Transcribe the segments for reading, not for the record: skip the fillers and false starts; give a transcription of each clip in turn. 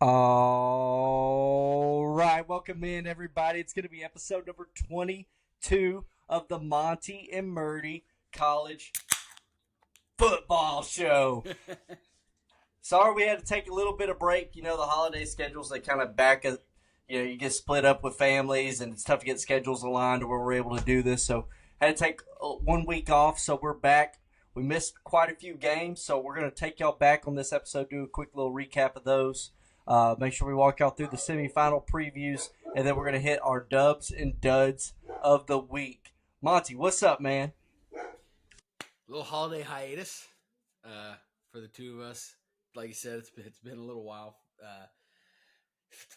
All right, welcome in everybody. It's going to be episode number 22 of the Monty and Murdy College Football Show. Sorry we had to take a little bit of break. You know, the holiday schedules, they kind of you get split up with families and it's tough to get schedules aligned to where we're able to do this. So had to take 1 week off, so we're back. We missed quite a few games, so we're going to take y'all back on this episode, do a quick little recap of those. Make sure we walk y'all through the semifinal previews, and then we're going to hit our dubs and duds of the week. Monty, what's up, man? Little holiday hiatus for the two of us. Like you said, it's been a little while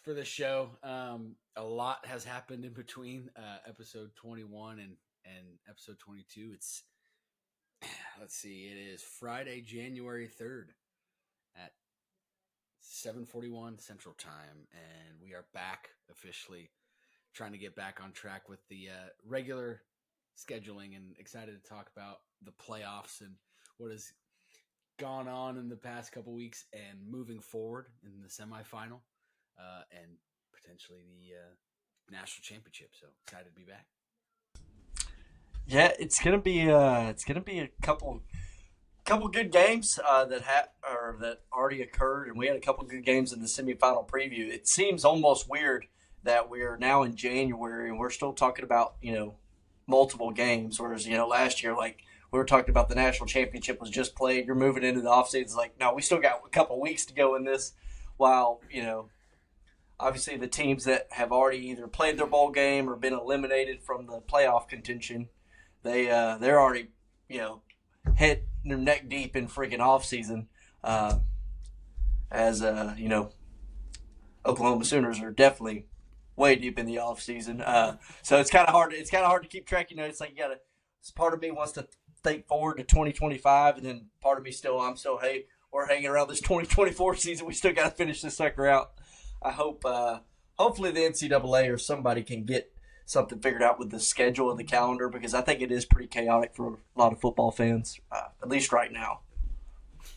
for this show. A lot has happened in between episode 21 and episode 22. It's let's see, it is Friday, January 3rd at 7:41 Central Time, and we are back officially trying to get back on track with the regular scheduling, and excited to talk about the playoffs and what has gone on in the past couple weeks and moving forward in the semifinal and potentially the national championship. So excited to be back. Yeah, it's gonna be a couple good games that already occurred, and we had a couple good games in the semifinal preview. It seems almost weird that we are now in January and we're still talking about multiple games, whereas last year, like, we were talking about the national championship was just played. You're moving into the offseason. It's like, no, we still got a couple weeks to go in this. While obviously the teams that have already either played their bowl game or been eliminated from the playoff contention, they're already head their neck deep in freaking off season. Oklahoma Sooners are definitely way deep in the off season. So it's kind of hard. It's kind of hard to keep track. It's like part of me wants to think forward to 2025, and then part of me we're hanging around this 2024 season. We still got to finish this sucker out. I hope, hopefully the NCAA or somebody can get something figured out with the schedule and the calendar, because I think it is pretty chaotic for a lot of football fans, at least right now.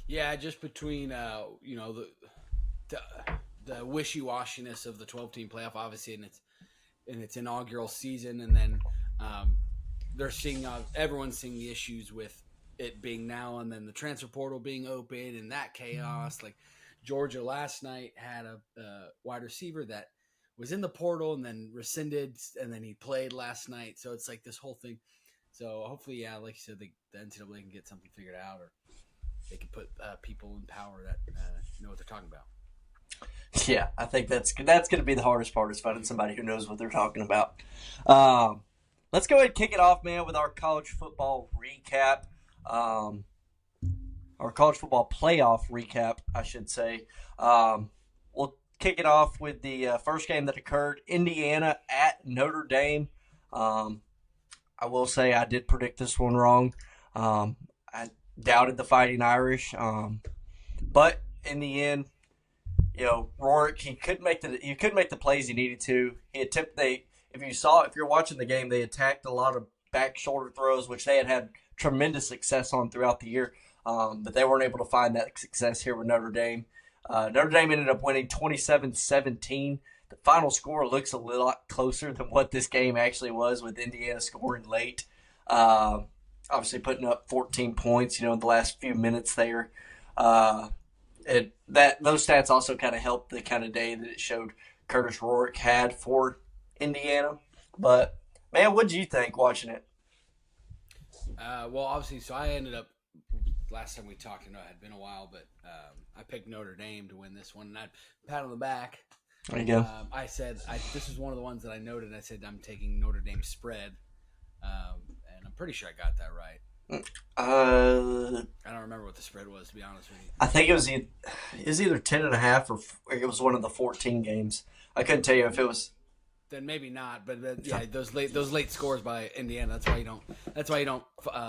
Yeah, just between the wishy-washiness of the 12-team playoff, obviously, in its inaugural season, and then they're seeing everyone's seeing the issues with it being now and then the transfer portal being open and that chaos. Like Georgia last night had a wide receiver that was in the portal and then rescinded, and then he played last night. So it's like this whole thing. So hopefully, yeah, like you said, the NCAA can get something figured out, or they can put people in power that know what they're talking about. Yeah, I think that's going to be the hardest part, is finding somebody who knows what they're talking about. Let's go ahead and kick it off, man, with our college football recap. Our college football playoff recap, I should say. We'll kick it off with the first game that occurred, Indiana at Notre Dame. I will say I did predict this one wrong. I doubted the Fighting Irish, but in the end, Rourke, he couldn't make the plays he needed to. If you're watching the game, they attacked a lot of back shoulder throws, which they had tremendous success on throughout the year. But they weren't able to find that success here with Notre Dame. Notre Dame ended up winning 27-17. The final score looks a lot closer than what this game actually was, with Indiana scoring late. Obviously putting up 14 points, in the last few minutes there. Those stats also kind of helped the kind of day that it showed Curtis Rourke had for Indiana. But, man, what did you think watching it? Well, obviously, so I ended up, last time we talked, it had been a while, but I picked Notre Dame to win this one, and I pat on the back. There you go. I said, this is one of the ones that I noted. I said I'm taking Notre Dame spread, and I'm pretty sure I got that right. I don't remember what the spread was, to be honest with you. I think it was either 10.5 or it was one of the 14 games. I couldn't tell you if it was. Then maybe not, but yeah, those late scores by Indiana. That's why you don't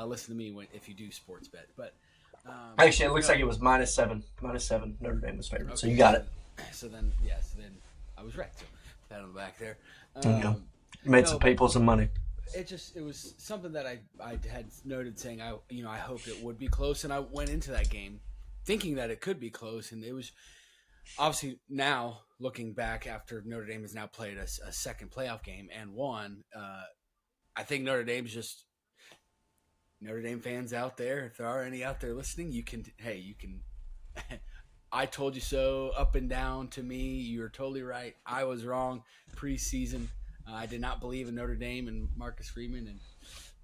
listen to me if you do sports bet. But actually, it looks like it was -7. -7. Notre Dame was favored, okay, so you got it. So then I was right. So pat on the back there. You made some people some money. It was something that I had noted, saying I hoped it would be close, and I went into that game thinking that it could be close, and it was obviously now looking back after Notre Dame has now played a second playoff game and won, I think Notre Dame fans out there, if there are any out there listening, you can I told you so up and down to me. You're totally right. I was wrong preseason. I did not believe in Notre Dame and Marcus Freeman,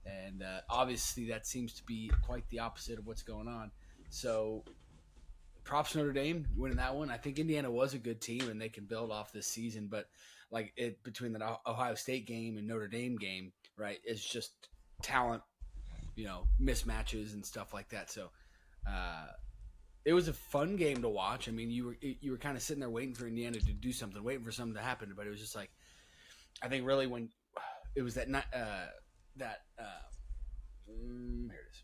and obviously that seems to be quite the opposite of what's going on. So props to Notre Dame winning that one. I think Indiana was a good team and they can build off this season, but like it between the Ohio State game and Notre Dame game, right, it's just talent, mismatches and stuff like that. So it was a fun game to watch. I mean, you were kind of sitting there waiting for Indiana to do something, waiting for something to happen, but it was just like I think really when it was here it is.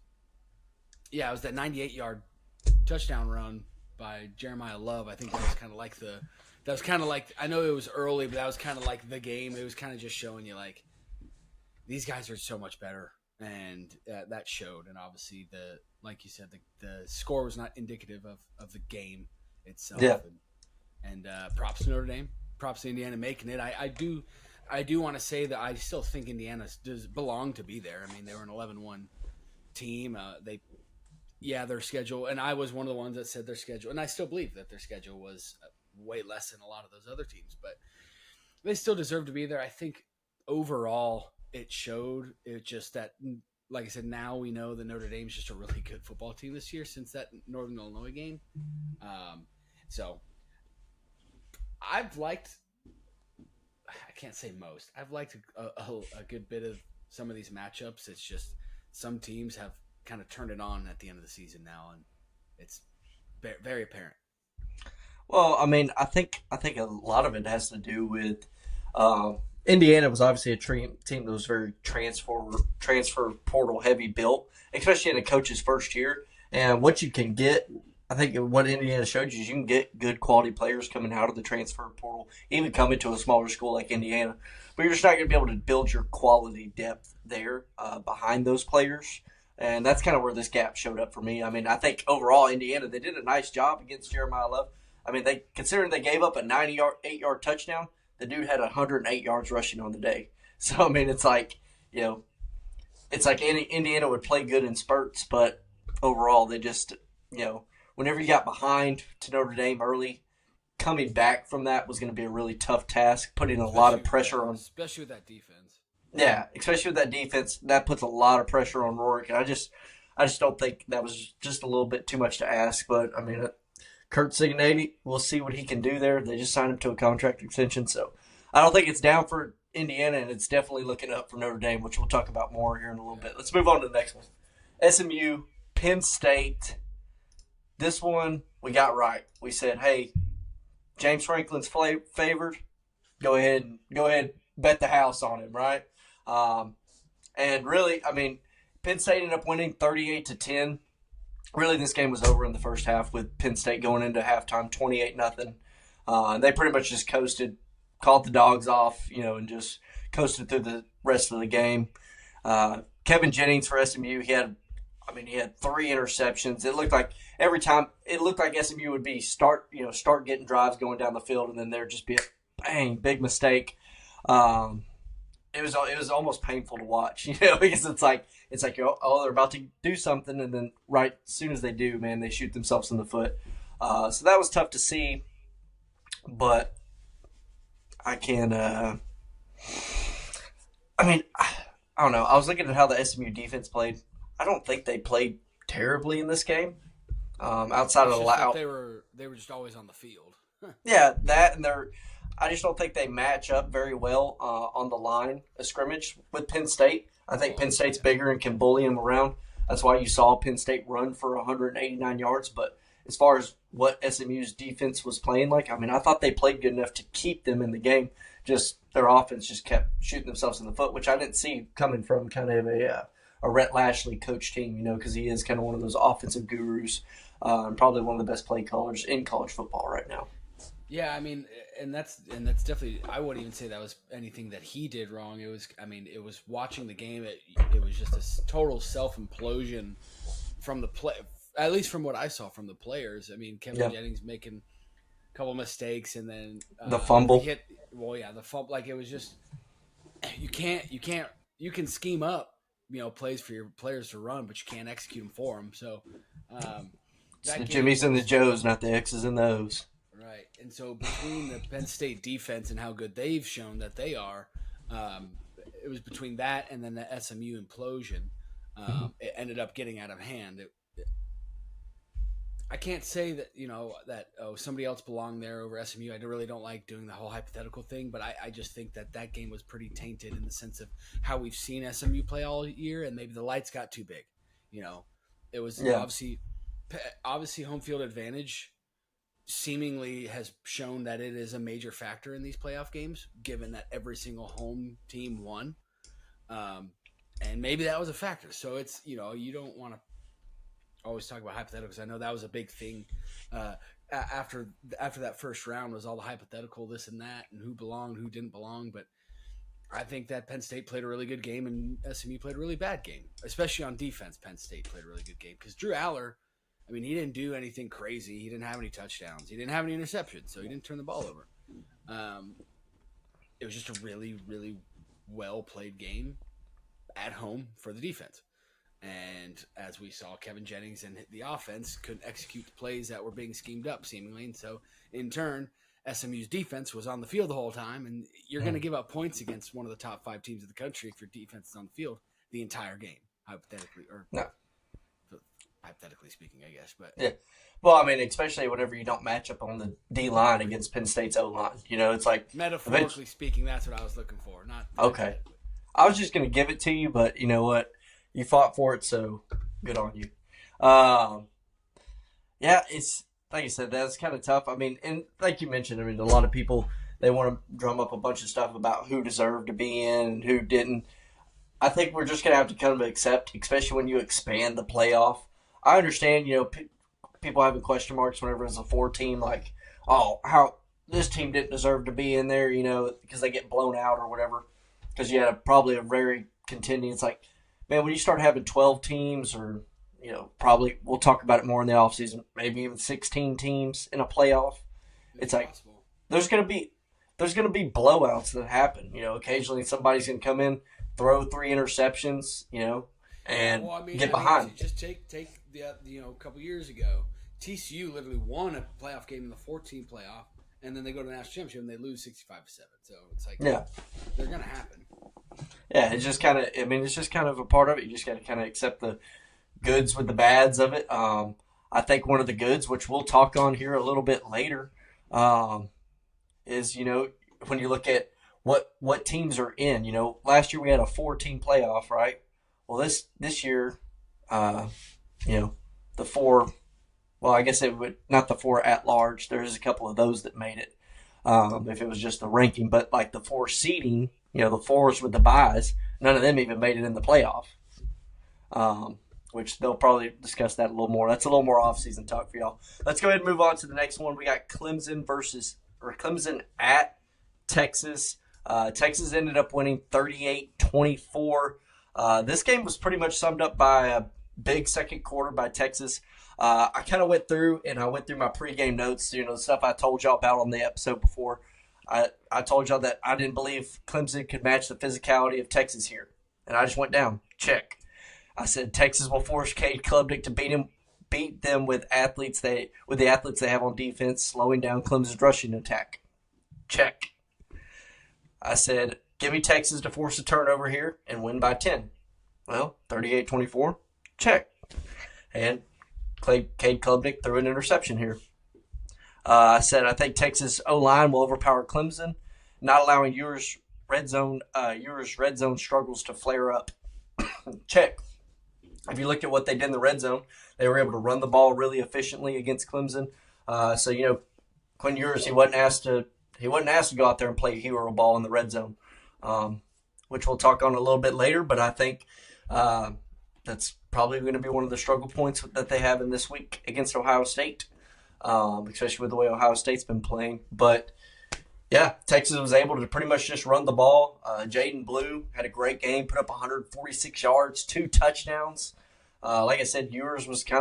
Yeah, it was that 98-yard touchdown run by Jeremiah Love. I think that was kind of like I know it was early, but that was kind of like the game. It was kind of just showing you like these guys are so much better, and that showed. And obviously like you said, the score was not indicative of the game itself. Yeah. And props to Notre Dame, props to Indiana making it. I do want to say that I still think Indiana does belong to be there. I mean, they were an 11-1 team. Their schedule, and I was one of the ones that said their schedule, and I still believe that their schedule was way less than a lot of those other teams, but they still deserve to be there. I think overall it showed. It just that, like I said, now we know that Notre Dame's just a really good football team this year since that Northern Illinois game. So I've liked, I can't say most, I've liked a good bit of some of these matchups. It's just some teams have kind of turned it on at the end of the season now, and it's very apparent. Well, I mean, I think a lot of it has to do with Indiana was obviously a team that was very transfer portal heavy built, especially in a coach's first year. And what you can get, I think what Indiana showed you is you can get good quality players coming out of the transfer portal, even coming to a smaller school like Indiana. But you're just not going to be able to build your quality depth there behind those players. And that's kind of where this gap showed up for me. I mean, I think overall Indiana, they did a nice job against Jeremiah Love. I mean, considering they gave up a 98-yard touchdown, the dude had 108 yards rushing on the day. So, I mean, it's like, Indiana would play good in spurts, but overall they just, whenever you got behind to Notre Dame early, coming back from that was going to be a really tough task, putting a lot of pressure on. Especially with that defense. Yeah, especially with that defense, that puts a lot of pressure on Rourke, and I just don't think that was just a little bit too much to ask. But I mean, Kurt Signetti, we'll see what he can do there. They just signed him to a contract extension, so I don't think it's down for Indiana, and it's definitely looking up for Notre Dame, which we'll talk about more here in a little bit. Let's move on to the next one. SMU, Penn State. This one we got right. We said, hey, James Franklin's favored. Go ahead, bet the house on him, right? And really, I mean, Penn State ended up winning 38-10. Really, this game was over in the first half with Penn State going into halftime 28-0. They pretty much just coasted, called the dogs off, and just coasted through the rest of the game. Kevin Jennings for SMU, he had 3 interceptions. It looked like every time SMU would be start getting drives going down the field, and then there'd just be a bang, big mistake. It was almost painful to watch, because it's like they're about to do something, and then right as soon as they do, man, they shoot themselves in the foot. So that was tough to see, but I can. I don't know. I was looking at how the SMU defense played. I don't think they played terribly in this game. Outside of the they were just always on the field. Yeah, that and I just don't think they match up very well on the line of scrimmage with Penn State. I think Penn State's bigger and can bully them around. That's why you saw Penn State run for 189 yards. But as far as what SMU's defense was playing like, I thought they played good enough to keep them in the game. Just their offense just kept shooting themselves in the foot, which I didn't see coming from kind of a Rhett Lashley coach team, because he is kind of one of those offensive gurus and probably one of the best play callers in college football right now. Yeah, and that's definitely. I wouldn't even say that was anything that he did wrong. It was watching the game. It was just a total self implosion from the play. At least from what I saw from the players. Kevin Jennings making couple mistakes, and then The fumble. The fumble. Like, it was just you can scheme up plays for your players to run, but you can't execute them for them. So It's the Jimmies and the Joes, not the X's and the O's. Right. And so between the Penn State defense and how good they've shown that they are, it was between that and then the SMU implosion. It ended up getting out of hand. I can't say that somebody else belonged there over SMU. I really don't like doing the whole hypothetical thing, but I just think that game was pretty tainted in the sense of how we've seen SMU play all year, and maybe the lights got too big. It was obviously home field advantage seemingly has shown that it is a major factor in these playoff games, given that every single home team won, and maybe that was a factor. So it's you don't want to always talk about hypotheticals. I know that was a big thing after that first round was all the hypothetical this and that and who belonged, who didn't belong. But I think that Penn State played a really good game and SMU played a really bad game, especially on defense. Penn State played a really good game because Drew Aller, I mean, he didn't do anything crazy. He didn't have any touchdowns. He didn't have any interceptions, so he didn't turn the ball over. It was just a really, really well played game at home for the defense. And as we saw, Kevin Jennings and the offense couldn't execute the plays that were being schemed up, seemingly. And so, in turn, SMU's defense was on the field the whole time. And you're going to give up points against one of the top 5 teams of the country if your defense is on the field the entire game, hypothetically. Hypothetically speaking, I guess. But yeah. Well, I mean, especially whenever you don't match up on the D-line against Penn State's O-line. It's like... Metaphorically speaking, that's what I was looking for. Not okay. I was just going to give it to you, but you know what? You fought for it, so good on you. Yeah, it's like you said, that's kind of tough. I mean, and like you mentioned, I mean, a lot of people, they want to drum up a bunch of stuff about who deserved to be in and who didn't. I think we're just going to have to kind of accept, especially when you expand the playoff. I understand, people having question marks whenever it's a 4 team, like, oh, how this team didn't deserve to be in there, because they get blown out or whatever. Because you had probably a very contending. It's like, man, when you start having 12 teams or, probably we'll talk about it more in the offseason, maybe even 16 teams in a playoff, it's like there's going to be blowouts that happen. Occasionally somebody's going to come in, throw 3 interceptions, and get behind. Just take the a couple years ago, TCU literally won a playoff game in the 14 playoff, and then they go to the national championship and they lose 65-7. So it's like, they're going to happen. Yeah, it's just kind of. I mean, it's just kind of a part of it. You just got to kind of accept the goods with the bads of it. I think one of the goods, which we'll talk on here a little bit later, is when you look at what teams are in. Last year we had a 4-team playoff, right? Well, this year, the 4. Well, I guess it would not the 4 at large. There's a couple of those that made it. If it was just the ranking, but like the 4 seeding. The 4s with the buys, none of them even made it in the playoff, which they'll probably discuss that a little more. That's a little more off-season talk for y'all. Let's go ahead and move on to the next one. We got Clemson at Texas. Texas ended up winning 38-24. This game was pretty much summed up by a big second quarter by Texas. I kind of went through my pregame notes, the stuff I told y'all about on the episode before. I told y'all that I didn't believe Clemson could match the physicality of Texas here. And I just went down. Check. I said Texas will force Cade Klubnik to beat them with the athletes they have on defense, slowing down Clemson's rushing attack. Check. I said, give me Texas to force a turnover here and win by 10. Well, 38-24. Check. And Cade Klubnik threw an interception here. I said I think Texas O-line will overpower Clemson, not allowing Ewers' red zone struggles to flare up. Check. If you look at what they did in the red zone, they were able to run the ball really efficiently against Clemson. So Quinn Ewers, he wasn't asked to go out there and play hero ball in the red zone, which we'll talk on a little bit later. But I think that's probably going to be one of the struggle points that they have in this week against Ohio State. Especially with the way Ohio State's been playing. But, yeah, Texas was able to pretty much just run the ball. Jaden Blue had a great game, put up 146 yards, 2 touchdowns. Like I said, Ewers was he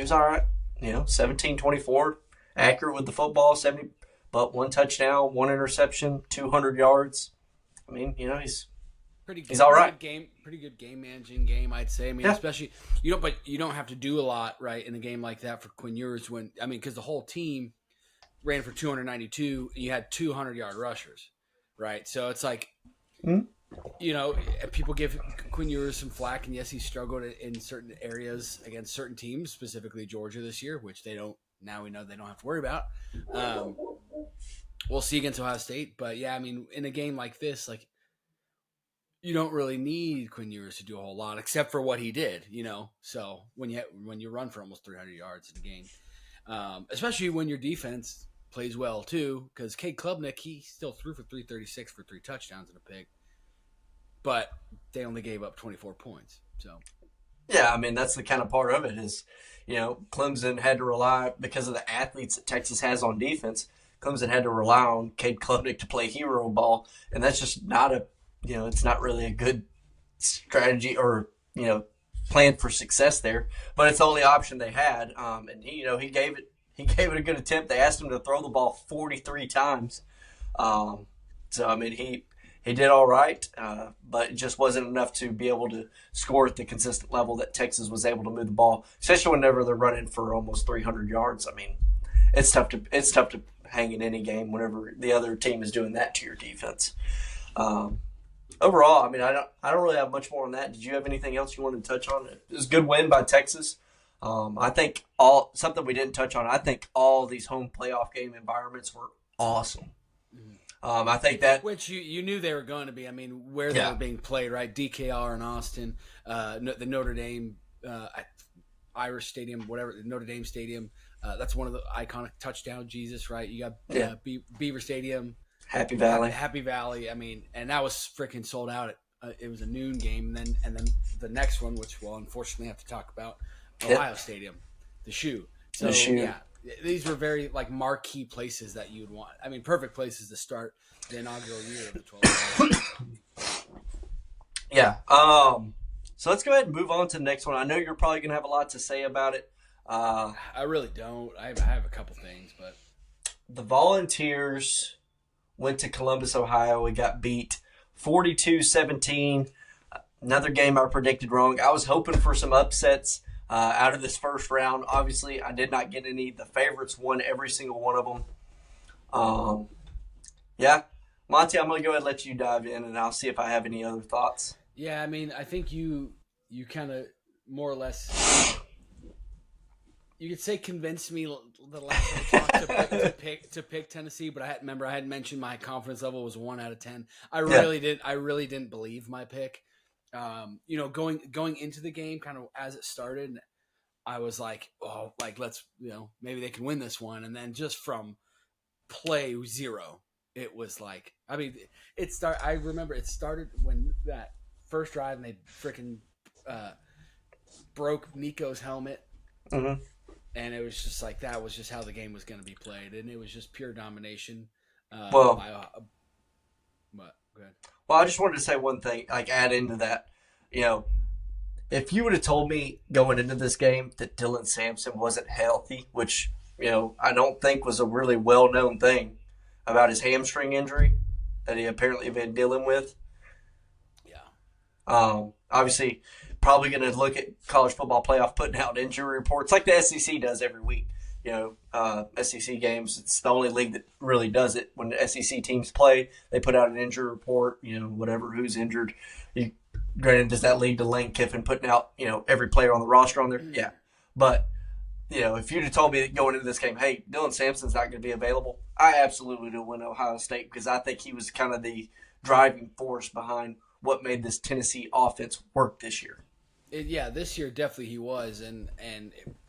was all right. 17-24. accurate with the football, 70, but 1 touchdown, 1 interception, 200 yards. I mean, Pretty good, he's all right. pretty good game managing game, I'd say. I mean, Yeah. especially but you don't have to do a lot, right, in a game like that for Quinn Ewers because the whole team ran for 292 and you had 200-yard rushers, right? So it's like, Mhm. People give Quinn Ewers some flack, and yes, he struggled in certain areas against certain teams, specifically Georgia this year, which they don't. Now we know they don't have to worry about. We'll see against Ohio State, but yeah, I mean, in a game like this, like, you don't really need Quinn Ewers to do a whole lot except for what he did, So when you run for almost 300 yards in a game, especially when your defense plays well too, because Cade Klubnik, he still threw for 336 for 3 touchdowns and a pick, but they only gave up 24 points. So Yeah, I mean, that's the kind of part of it is, Clemson had to rely, because of the athletes that Texas has on defense, Clemson had to rely on Cade Klubnik to play hero ball, and that's just not it's not really a good strategy or, plan for success there, but it's the only option they had. And he gave it a good attempt. They asked him to throw the ball 43 times. So, I mean, he did all right, but it just wasn't enough to be able to score at the consistent level that Texas was able to move the ball, especially whenever they're running for almost 300 yards. I mean, it's tough to hang in any game whenever the other team is doing that to your defense. Overall, I mean, I don't really have much more on that. Did you have anything else you wanted to touch on? It was a good win by Texas. I think something we didn't touch on. I think all these home playoff game environments were awesome. I think that which you knew they were going to be. I mean, where they were being played, right? DKR in Austin, the Notre Dame Irish Stadium, whatever, Notre Dame Stadium. That's one of the iconic touchdown Jesus, right? You got Beaver Stadium, Happy Valley. Happy Valley. I mean, and that was freaking sold out. It was a noon game, and then the next one, which we'll unfortunately have to talk about, Ohio Stadium, the shoe. So yeah, these were very marquee places that you would want. I mean, perfect places to start the inaugural year of the 12. Yeah. So let's go ahead and move on to the next one. I know you're probably going to have a lot to say about it. I really don't. I have a couple things, but the Volunteers went to Columbus, Ohio. We got beat 42-17. Another game I predicted wrong. I was hoping for some upsets out of this first round. Obviously, I did not get any. The favorites won every single one of them. Monty, I'm going to go ahead and let you dive in, and I'll see if I have any other thoughts. Yeah, I mean, I think you kind of more or less, you could say, convinced me the last time we talked to pick Tennessee, but I had mentioned my confidence level was 1 out of 10. I really didn't believe my pick. Going into the game, kind of as it started, I was like, let's, maybe they can win this one, and then just from play 0, it was like, I mean, I remember it started when that first drive and they freaking broke Nico's helmet. Mm-hmm. And it was just like, that was just how the game was going to be played. And it was just pure domination. But go ahead. Well, I just wanted to say one thing, add into that. If you would have told me going into this game that Dylan Sampson wasn't healthy, which, I don't think was a really well-known thing about his hamstring injury that he apparently been dealing with. Yeah. Obviously, probably going to look at college football playoff putting out injury reports like the SEC does every week. SEC games, it's the only league that really does it. When the SEC teams play, they put out an injury report, whatever, who's injured. Granted, does that lead to Lane Kiffin putting out, every player on the roster on there? Yeah. But, if you'd have told me that going into this game, hey, Dylan Sampson's not going to be available, I absolutely would win Ohio State because I think he was kind of the driving force behind what made this Tennessee offense work this year. This year definitely he was, and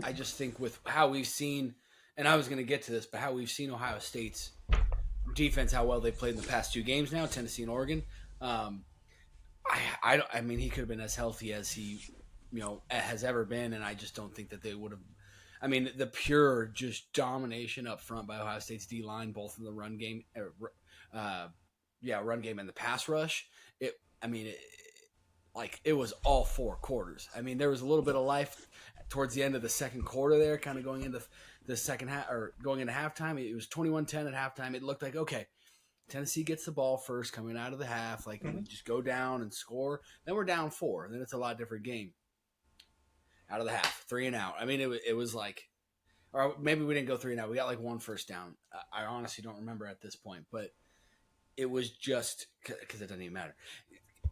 I just think with how we've seen, and I was going to get to this, but how we've seen Ohio State's defense, how well they played in the past 2 games now, Tennessee and Oregon. I mean, he could have been as healthy as he, has ever been, and I just don't think that they would have. I mean, the pure just domination up front by Ohio State's D line, both in the run game, run game and the pass rush. It was all 4 quarters. I mean, there was a little bit of life towards the end of the second quarter there, kind of going into the second half or going into halftime. It was 21-10 at halftime. It looked like, okay, Tennessee gets the ball first coming out of the half. Like, we just go down and score. Then we're down 4. Then it's a lot different game. Out of the half, 3 and out. I mean, it was like, or maybe we didn't go 3 and out. We got like 1 first down. I honestly don't remember at this point, but it was just, because it doesn't even matter.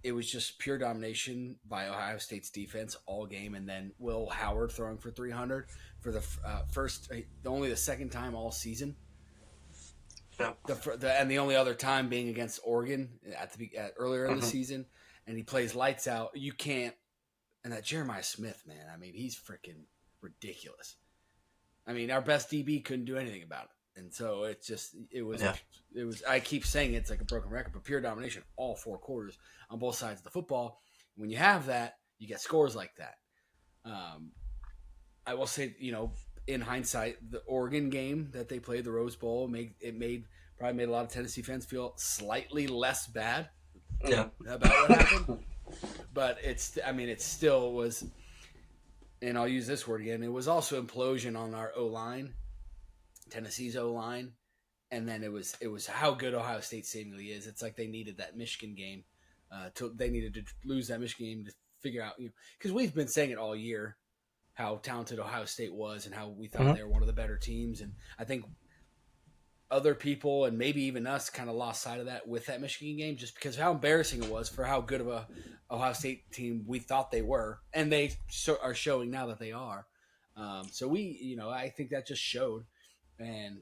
It was just pure domination by Ohio State's defense all game, and then Will Howard throwing for 300 for the only the second time all season. Yeah. And the only other time being against Oregon earlier in the season, and he plays lights out. You can't. And that Jeremiah Smith, man, I mean, he's freaking ridiculous. I mean, our best DB couldn't do anything about it, and so it was. I keep saying it's like a broken record, but pure domination all 4 quarters on both sides of the football. When you have that, you get scores like that. I will say, in hindsight, the Oregon game that they played, the Rose Bowl, probably made a lot of Tennessee fans feel slightly less bad about what happened. But it still was, and I'll use this word again, it was also implosion on our O-line, Tennessee's O-line, and then it was how good Ohio State seemingly is. It's like they needed that Michigan game, they needed to lose that Michigan game to figure out, because we've been saying it all year, how talented Ohio State was and how we thought they were one of the better teams. And I think other people and maybe even us kind of lost sight of that with that Michigan game, just because of how embarrassing it was for how good of a Ohio State team we thought they were. And they are showing now that they are. So I think that just showed. And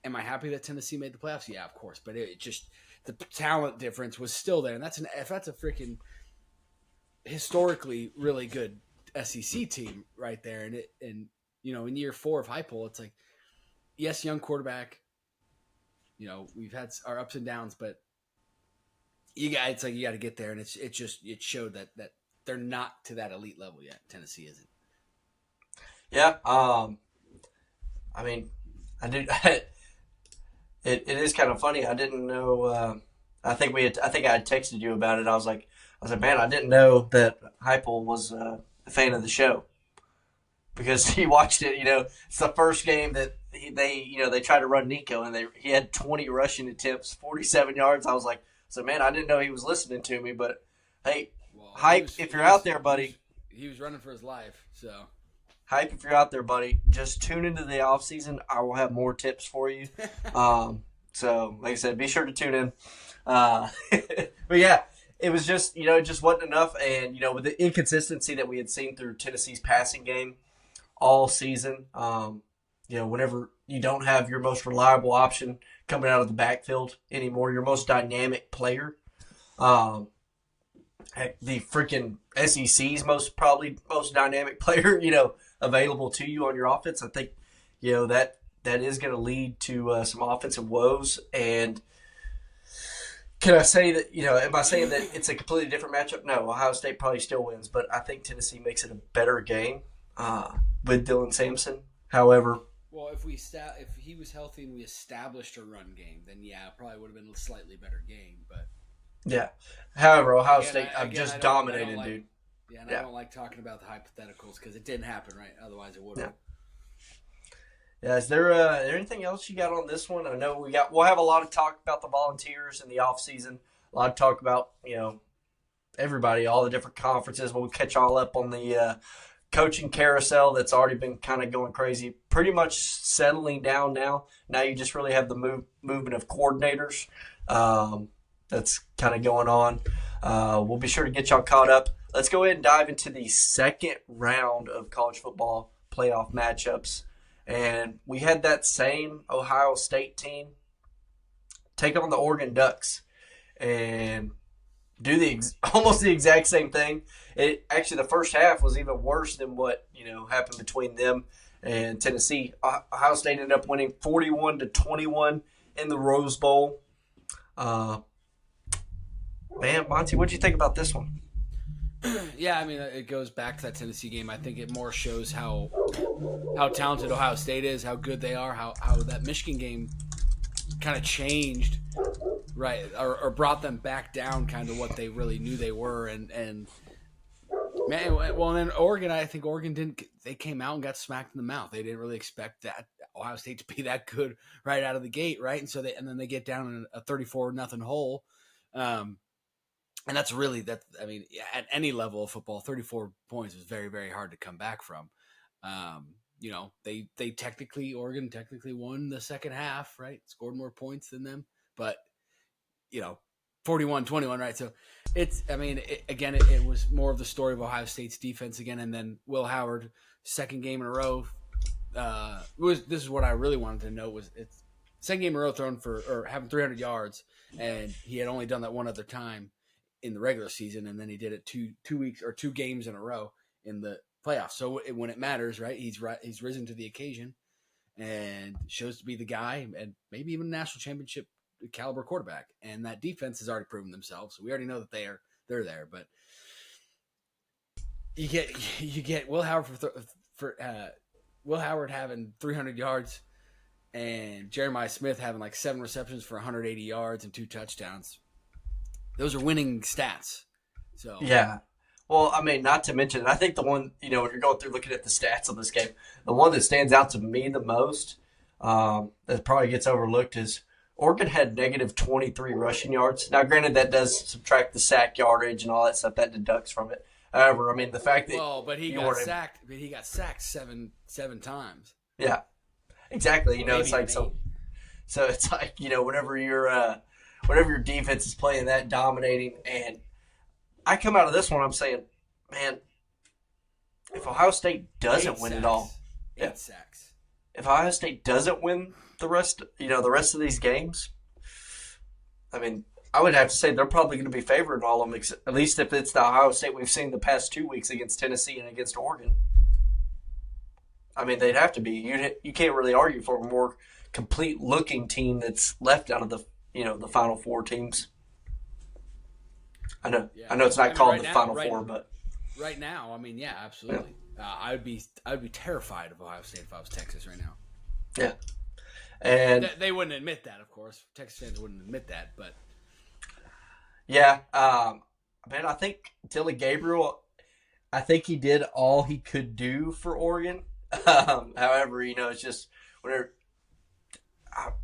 am I happy that Tennessee made the playoffs? Yeah, of course. But it just, the talent difference was still there. And that's a freaking historically really good SEC team right there. And in year 4 of Heupel, it's like, yes, young quarterback, we've had our ups and downs, but it's like you got to get there. And it showed that they're not to that elite level yet. Tennessee isn't. Yeah. I mean, I did. It is kind of funny. I didn't know. I think I had texted you about it. I was like, man, I didn't know that Heupel was a fan of the show, because he watched it. It's the first game that they tried to run Nico, and he had 20 rushing attempts, 47 yards. I was like, man, I didn't know he was listening to me. But hey, Hype, if you're out there, buddy, he was running for his life. So Hype, if you're out there, buddy, just tune into the off season. I will have more tips for you. So like I said, be sure to tune in. But yeah, it was just, it just wasn't enough. And, with the inconsistency that we had seen through Tennessee's passing game all season, whenever you don't have your most reliable option coming out of the backfield anymore, your most dynamic player, heck, the freaking SEC's most dynamic player, available to you on your offense, I think, that is going to lead to some offensive woes. And can I say that, am I saying that it's a completely different matchup? No, Ohio State probably still wins, but I think Tennessee makes it a better game with Dylan Sampson. However, well, if he was healthy and we established a run game, then yeah, it probably would have been a slightly better game. But yeah, however, Ohio State just dominated, dude. Yeah, and I don't like talking about the hypotheticals because it didn't happen, right? Otherwise, it would have. Yeah, is there anything else you got on this one? I know we'll have a lot of talk about the Volunteers in the off season. A lot of talk about everybody, all the different conferences. We'll catch all up on the coaching carousel that's already been kind of going crazy. Pretty much settling down now. Now you just really have the movement of coordinators that's kind of going on. We'll be sure to get y'all caught up. Let's go ahead and dive into the second round of college football playoff matchups. And we had that same Ohio State team take on the Oregon Ducks and do almost the exact same thing. Actually, the first half was even worse than what happened between them and Tennessee. Ohio State ended up winning 41-21 in the Rose Bowl. Man, Monty, what did you think about this one? Yeah, I mean, it goes back to that Tennessee game. I think it more shows how talented Ohio State is, how good they are, how that Michigan game kind of changed, right, or brought them back down kind of what they really knew they were. And Man, well, and then Oregon, I think Oregon didn't. They came out and got smacked in the mouth. They didn't really expect that Ohio State to be that good right out of the gate, right? And so and then they get down in a 34-0 hole, and that's really that. I mean, at any level of football, 34 points is very, very hard to come back from. They Oregon technically won the second half, right? Scored more points than them, but 41-21, right? So it was more of the story of Ohio State's defense again, and then Will Howard, second game in a row. This is what I really wanted to know was it's second game in a row thrown for or having 300 yards, and he had only done that one other time in the regular season, and then he did it two games in a row in the playoffs. So when it matters, right? He's risen to the occasion and shows to be the guy, and maybe even a national championship caliber quarterback. And that defense has already proven themselves. So we already know that they're there. But you get Will Howard for Will Howard having 300 yards and Jeremiah Smith having like 7 receptions for 180 yards and 2 touchdowns. Those are winning stats. So yeah. Well, I mean, not to mention, I think the one, when you're going through looking at the stats of this game, the one that stands out to me the most, that probably gets overlooked is Oregon had negative 23 rushing yards. Now, granted, that does subtract the sack yardage and all that stuff. That deducts from it. However, I mean, the fact that he got sacked. But he got sacked seven times. Yeah, exactly. It's like so it's like whenever your defense is playing that dominating, and I come out of this one, I'm saying, man, if Ohio State doesn't win it all, 8 sacks. If Ohio State doesn't win the rest of these games, I mean, I would have to say they're probably going to be favored in all of them, at least if it's the Ohio State we've seen the past 2 weeks against Tennessee and against Oregon. I mean, they'd have to be. You can't really argue for a more complete-looking team that's left out of the the Final Four teams. I know it's not called the Final Four, but right now, I mean, yeah, absolutely. Yeah. I'd be terrified of Ohio State if I was Texas right now. Yeah, and they wouldn't admit that, of course. Texas fans wouldn't admit that, but yeah, man, I think Dylan Gabriel, I think he did all he could do for Oregon. However, it's just whenever.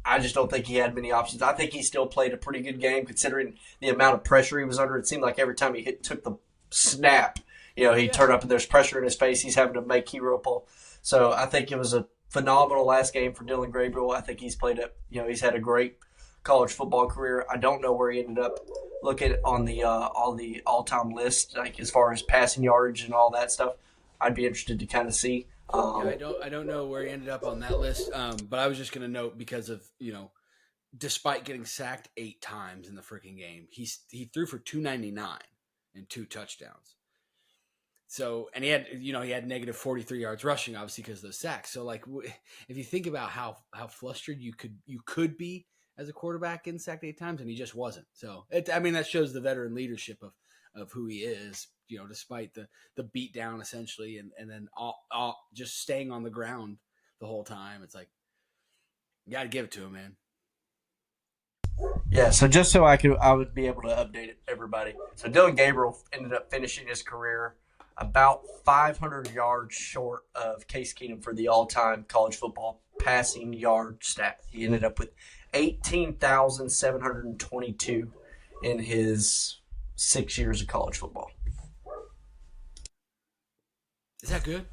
I just don't think he had many options. I think he still played a pretty good game considering the amount of pressure he was under. It seemed like every time he took the snap, he'd turn up and there's pressure in his face. He's having to make hero pull. So I think it was a phenomenal last game for Dylan Gabriel. I think he's played it. He's had a great college football career. I don't know where he ended up. Look at it on the all-time list, like as far as passing yardage and all that stuff. I'd be interested to kind of see. I don't know where he ended up on that list, but I was just going to note because of despite getting sacked 8 times in the freaking game, he threw for 299 and 2 touchdowns. So and he had negative 43 yards rushing, obviously because of those sacks. So like if you think about how flustered you could be as a quarterback getting sacked 8 times, and he just wasn't. So that shows the veteran leadership of who he is. Despite the beat down essentially, and then all just staying on the ground the whole time. It's like, you got to give it to him, man. Yeah, so just so I would be able to update everybody. So Dylan Gabriel ended up finishing his career about 500 yards short of Case Keenum for the all-time college football passing yard stat. He ended up with 18,722 in his 6 years of college football. Is that good?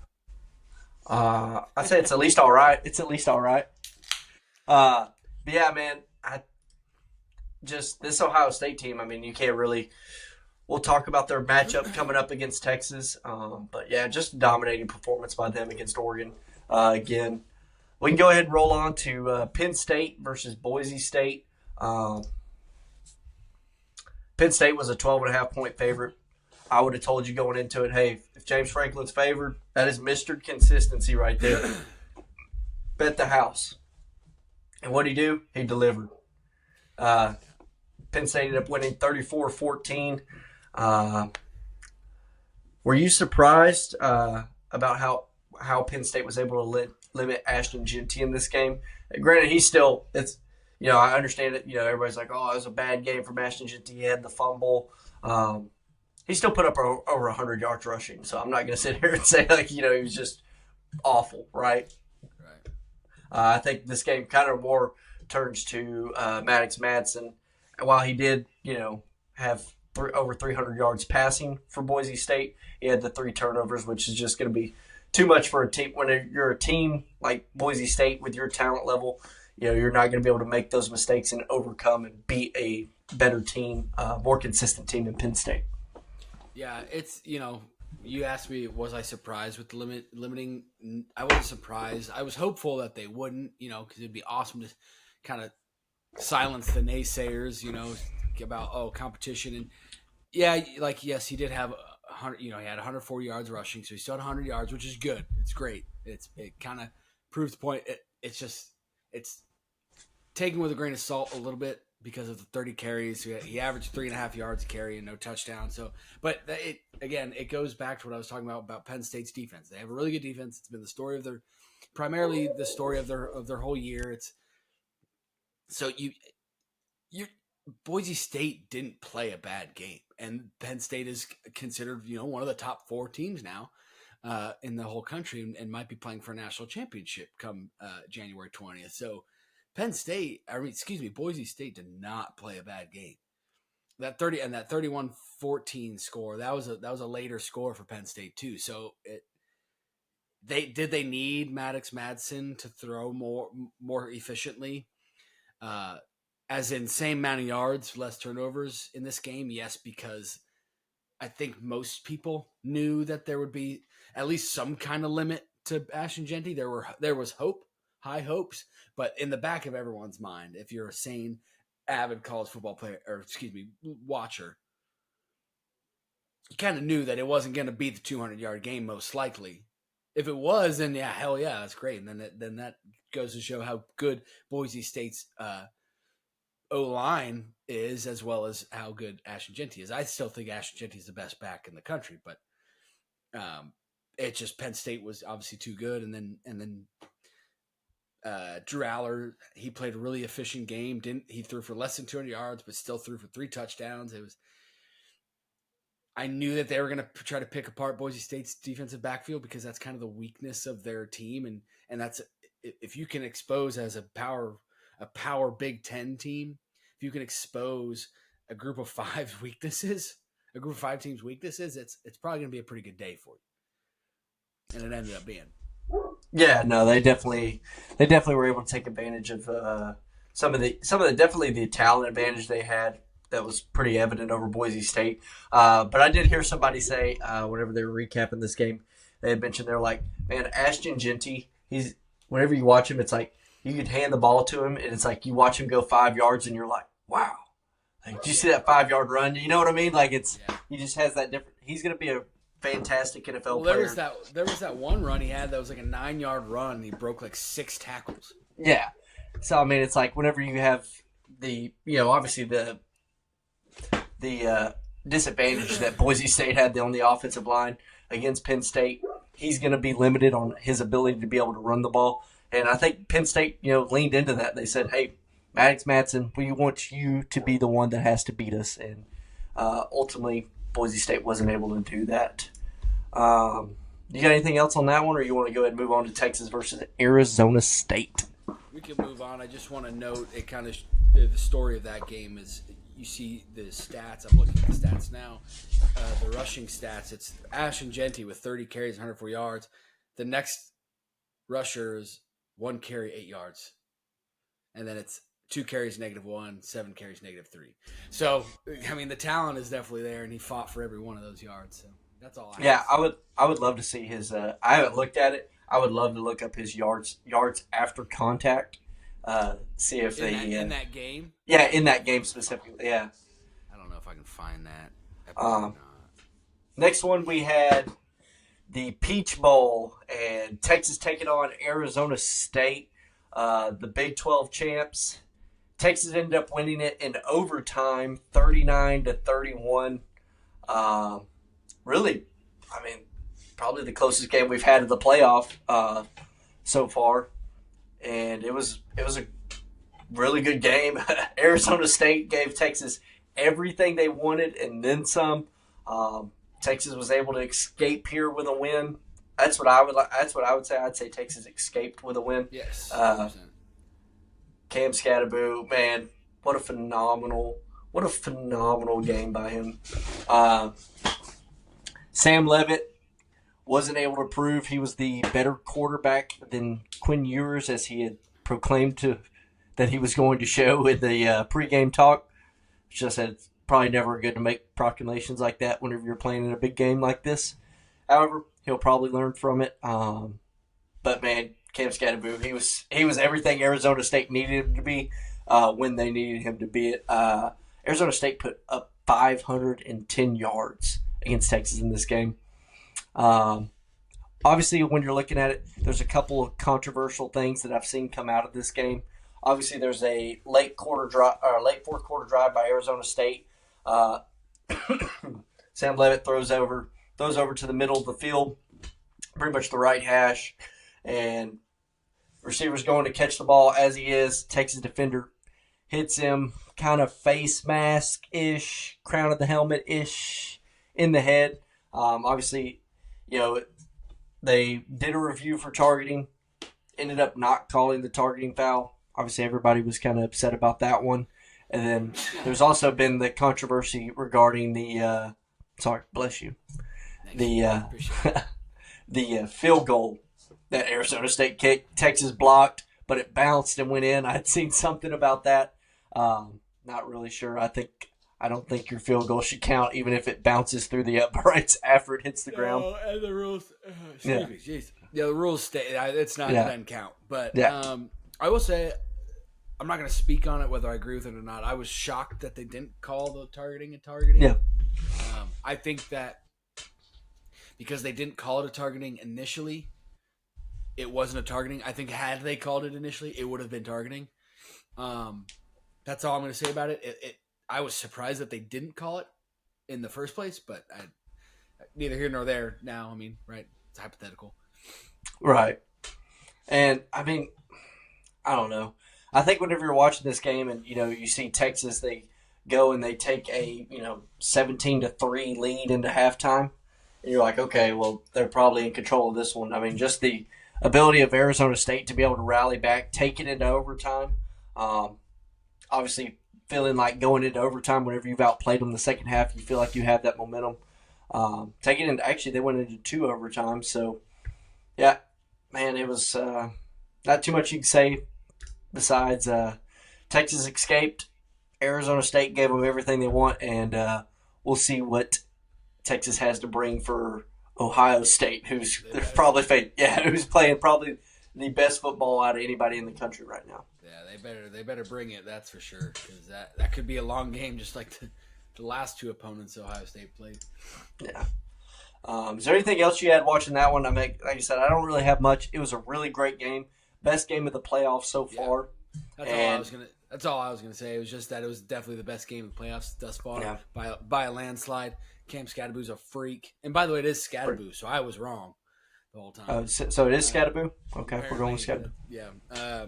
I'd say it's at least all right. But yeah, man, this Ohio State team, I mean, you can't really – we'll talk about their matchup coming up against Texas. But, yeah, just a dominating performance by them against Oregon. Again, we can go ahead and roll on to Penn State versus Boise State. Penn State was a 12.5-point favorite. I would have told you going into it, hey, if James Franklin's favored, that is Mr. Consistency right there. Bet the house. And what did he do? He delivered. Penn State ended up winning 34-14. Were you surprised about how Penn State was able to limit Ashton Jeanty in this game? Granted, he's still – I understand it. Everybody's like, oh, it was a bad game for Ashton Jeanty. He had the fumble. he still put up over 100 yards rushing. So I'm not going to sit here and say like he was just awful, right? Right. I think this game kind of more turns to Maddox Madsen. While he did, have over 300 yards passing for Boise State, he had the 3 turnovers, which is just going to be too much for a team. When you're a team like Boise State with your talent level, you're not going to be able to make those mistakes and overcome and beat a better team, more consistent team than Penn State. Yeah, it's you asked me, was I surprised with the limiting? I wasn't surprised. I was hopeful that they wouldn't, because it'd be awesome to kind of silence the naysayers, about competition. And yeah, like yes, he did have 100. He had 140 yards rushing, so he still had 100 yards, which is good. It's great. It kind of proves the point. It's taken with a grain of salt a little bit because of the 30 carries. He averaged 3.5 yards a carry and no touchdown. So, but it goes back to what I was talking about Penn State's defense. They have a really good defense. It's been primarily the story of their whole year. It's so Boise State didn't play a bad game, and Penn State is considered one of the top 4 teams now in the whole country, and might be playing for a national championship come January 20th. So. Boise State did not play a bad game. That 31-14 score, that was a later score for Penn State too. So they need Maddox Madsen to throw more efficiently, as in same amount of yards, less turnovers in this game. Yes, because I think most people knew that there would be at least some kind of limit to Ashton Jeanty. There was hope. High hopes, but in the back of everyone's mind, if you're a sane, avid college football player, watcher, you kind of knew that it wasn't going to be the 200-yard game most likely. If it was, then yeah, hell yeah, that's great. And then that goes to show how good Boise State's O-line is, as well as how good Ashton Jeanty is. I still think Ashton Jeanty is the best back in the country, but it's just Penn State was obviously too good, and then. Drew Aller, he played a really efficient game. He threw for less than 200 yards, but still threw for 3 touchdowns. I knew that they were going to try to pick apart Boise State's defensive backfield because that's kind of the weakness of their team, and that's if you can expose as a power Big Ten team, if you can expose a group of 5 weaknesses, a group of 5 teams' weaknesses, it's probably going to be a pretty good day for you, and it ended up being. Yeah, no, they definitely were able to take advantage of some of the definitely the talent advantage they had that was pretty evident over Boise State. But I did hear somebody say whenever they were recapping this game, they had mentioned they're like, man, Ashton Jeanty, he's whenever you watch him, it's like you could hand the ball to him and it's like you watch him go 5 yards and you're like, wow, like did you see that 5-yard run? You know what I mean? Like he just has that different. He's going to be a fantastic NFL player. There was that one run he had that was like a 9-yard run. And he broke like 6 tackles. Yeah. So I mean, it's like whenever you have the obviously the disadvantage that Boise State had on the offensive line against Penn State, he's going to be limited on his ability to be able to run the ball. And I think Penn State leaned into that. They said, hey, Maddox Madsen, we want you to be the one that has to beat us. And ultimately, Boise State wasn't able to do that. You got anything else on that one, or you want to go ahead and move on to Texas versus Arizona State? We can move on. I just want to note the story of that game is you see the stats. I'm looking at the stats now. The rushing stats. It's Ashton Jeanty with 30 carries, 104 yards. The next rusher is 1 carry, 8 yards, and then it's 2 carries, -1, 7 carries, -3. So, I mean, the talent is definitely there, and he fought for every one of those yards. So that's all I have. I would love to see his. I haven't looked at it. I would love to look up his yards after contact. See if in that game. Yeah, in that game specifically. Yeah. I don't know if I can find that. Next one we had the Peach Bowl and Texas taking on Arizona State, the Big 12 champs. Texas ended up winning it in overtime, 39-31. Really, I mean, probably the closest game we've had in the playoff so far, and it was a really good game. Arizona State gave Texas everything they wanted and then some. Texas was able to escape here with a win. That's what I would like. That's what I would say. I'd say Texas escaped with a win. Yes. Cam Scatterboo, man, what a phenomenal game by him. Sam Levitt wasn't able to prove he was the better quarterback than Quinn Ewers, as he had proclaimed that he was going to show in the pregame talk. It's just that it's probably never good to make proclamations like that whenever you're playing in a big game like this. However, he'll probably learn from it. But man, Cam Scatterboo, he was everything Arizona State needed him to be when they needed him to be it. Arizona State put up 510 yards against Texas in this game. Obviously, when you're looking at it, there's a couple of controversial things that I've seen come out of this game. Obviously, there's a late fourth quarter drive by Arizona State. Sam Levitt throws over to the middle of the field, pretty much the right hash, and receiver's going to catch the ball as he is. Texas defender hits him, kind of face mask-ish, crown of the helmet-ish in the head. Obviously, they did a review for targeting, ended up not calling the targeting foul. Obviously, everybody was kind of upset about that one. And then there's also been the controversy regarding the bless you. The field goal that Arizona State kicked. Texas blocked, but it bounced and went in. I'd seen something about that. Not really sure. I don't think your field goal should count, even if it bounces through the uprights after it hits the ground. And the rules, the rules state it's not doesn't count. But I will say, I'm not going to speak on it whether I agree with it or not. I was shocked that they didn't call the targeting a targeting. Yeah. I think that because they didn't call it a targeting initially, it wasn't a targeting. I think had they called it initially, it would have been targeting. That's all I'm going to say about it. I was surprised that they didn't call it in the first place, but neither here nor there now. I mean, right? It's hypothetical. Right. And, I mean, I don't know. I think whenever you're watching this game and, you see Texas, they go and they take a, 17-3 lead into halftime. And you're like, okay, well, they're probably in control of this one. I mean, just the ability of Arizona State to be able to rally back, take it into overtime. Obviously, feeling like going into overtime whenever you've outplayed them the second half, you feel like you have that momentum. Actually, they went into 2 overtimes. So, yeah, man, it was not too much you can say besides Texas escaped. Arizona State gave them everything they want, and we'll see what Texas has to bring for Ohio State, who's playing probably the best football out of anybody in the country right now. Yeah, they better bring it. That's for sure, because that could be a long game, just like the last 2 opponents Ohio State played. Yeah. Is there anything else you had watching that one? I mean, like I said, I don't really have much. It was a really great game, best game of the playoffs so far. That's all I was gonna say. It was just that it was definitely the best game of the playoffs thus far by a landslide. Cam Scatterboo's a freak, and by the way, it is Scatterboo, so I was wrong the whole time. So it is Scatterboo. Okay, we're going with Scatterboo. Yeah,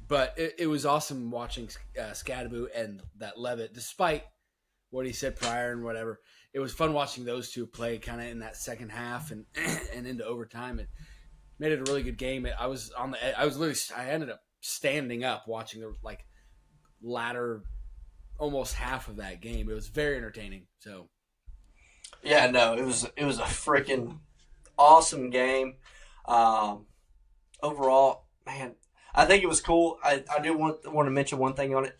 but it was awesome watching Scatterboo and that Levitt, despite what he said prior and whatever. It was fun watching those two play kind of in that second half and into overtime. It made it a really good game. I ended up standing up watching the latter almost half of that game. It was very entertaining. So yeah, no, it was a freaking awesome game. Overall, man, I think it was cool. I do want to mention one thing on it.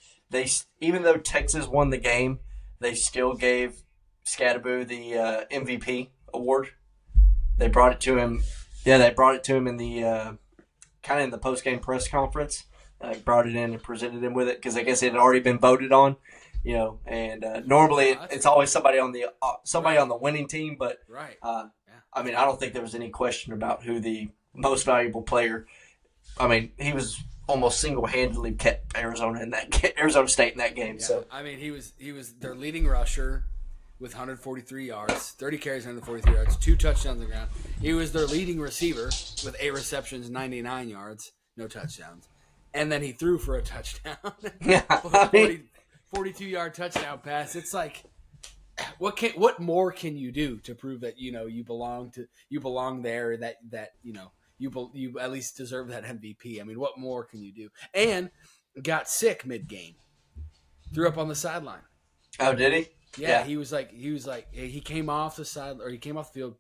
Even though Texas won the game, they still gave Scatterboo the MVP award. They brought it to him. Yeah, they brought it to him in the kind of in the post game press conference. Brought it in and presented him with it because I guess it had already been voted on. And normally it's always somebody on the winning team, but I mean, I don't think there was any question about who the most valuable player. I mean, he was almost single-handedly kept Arizona State in that game. Yeah. So I mean, he was their leading rusher with 143 yards, 30 carries, 143 yards, 2 touchdowns on the ground. He was their leading receiver with 8 receptions, 99 yards, no touchdowns, and then he threw for a touchdown. Yeah, 42-yard touchdown pass. It's like what more can you do to prove that you belong there, that you at least deserve that MVP? I mean, what more can you do? And got sick mid game, threw up on the sideline. Oh, did he? Yeah, he was like he came off the side, or he came off the field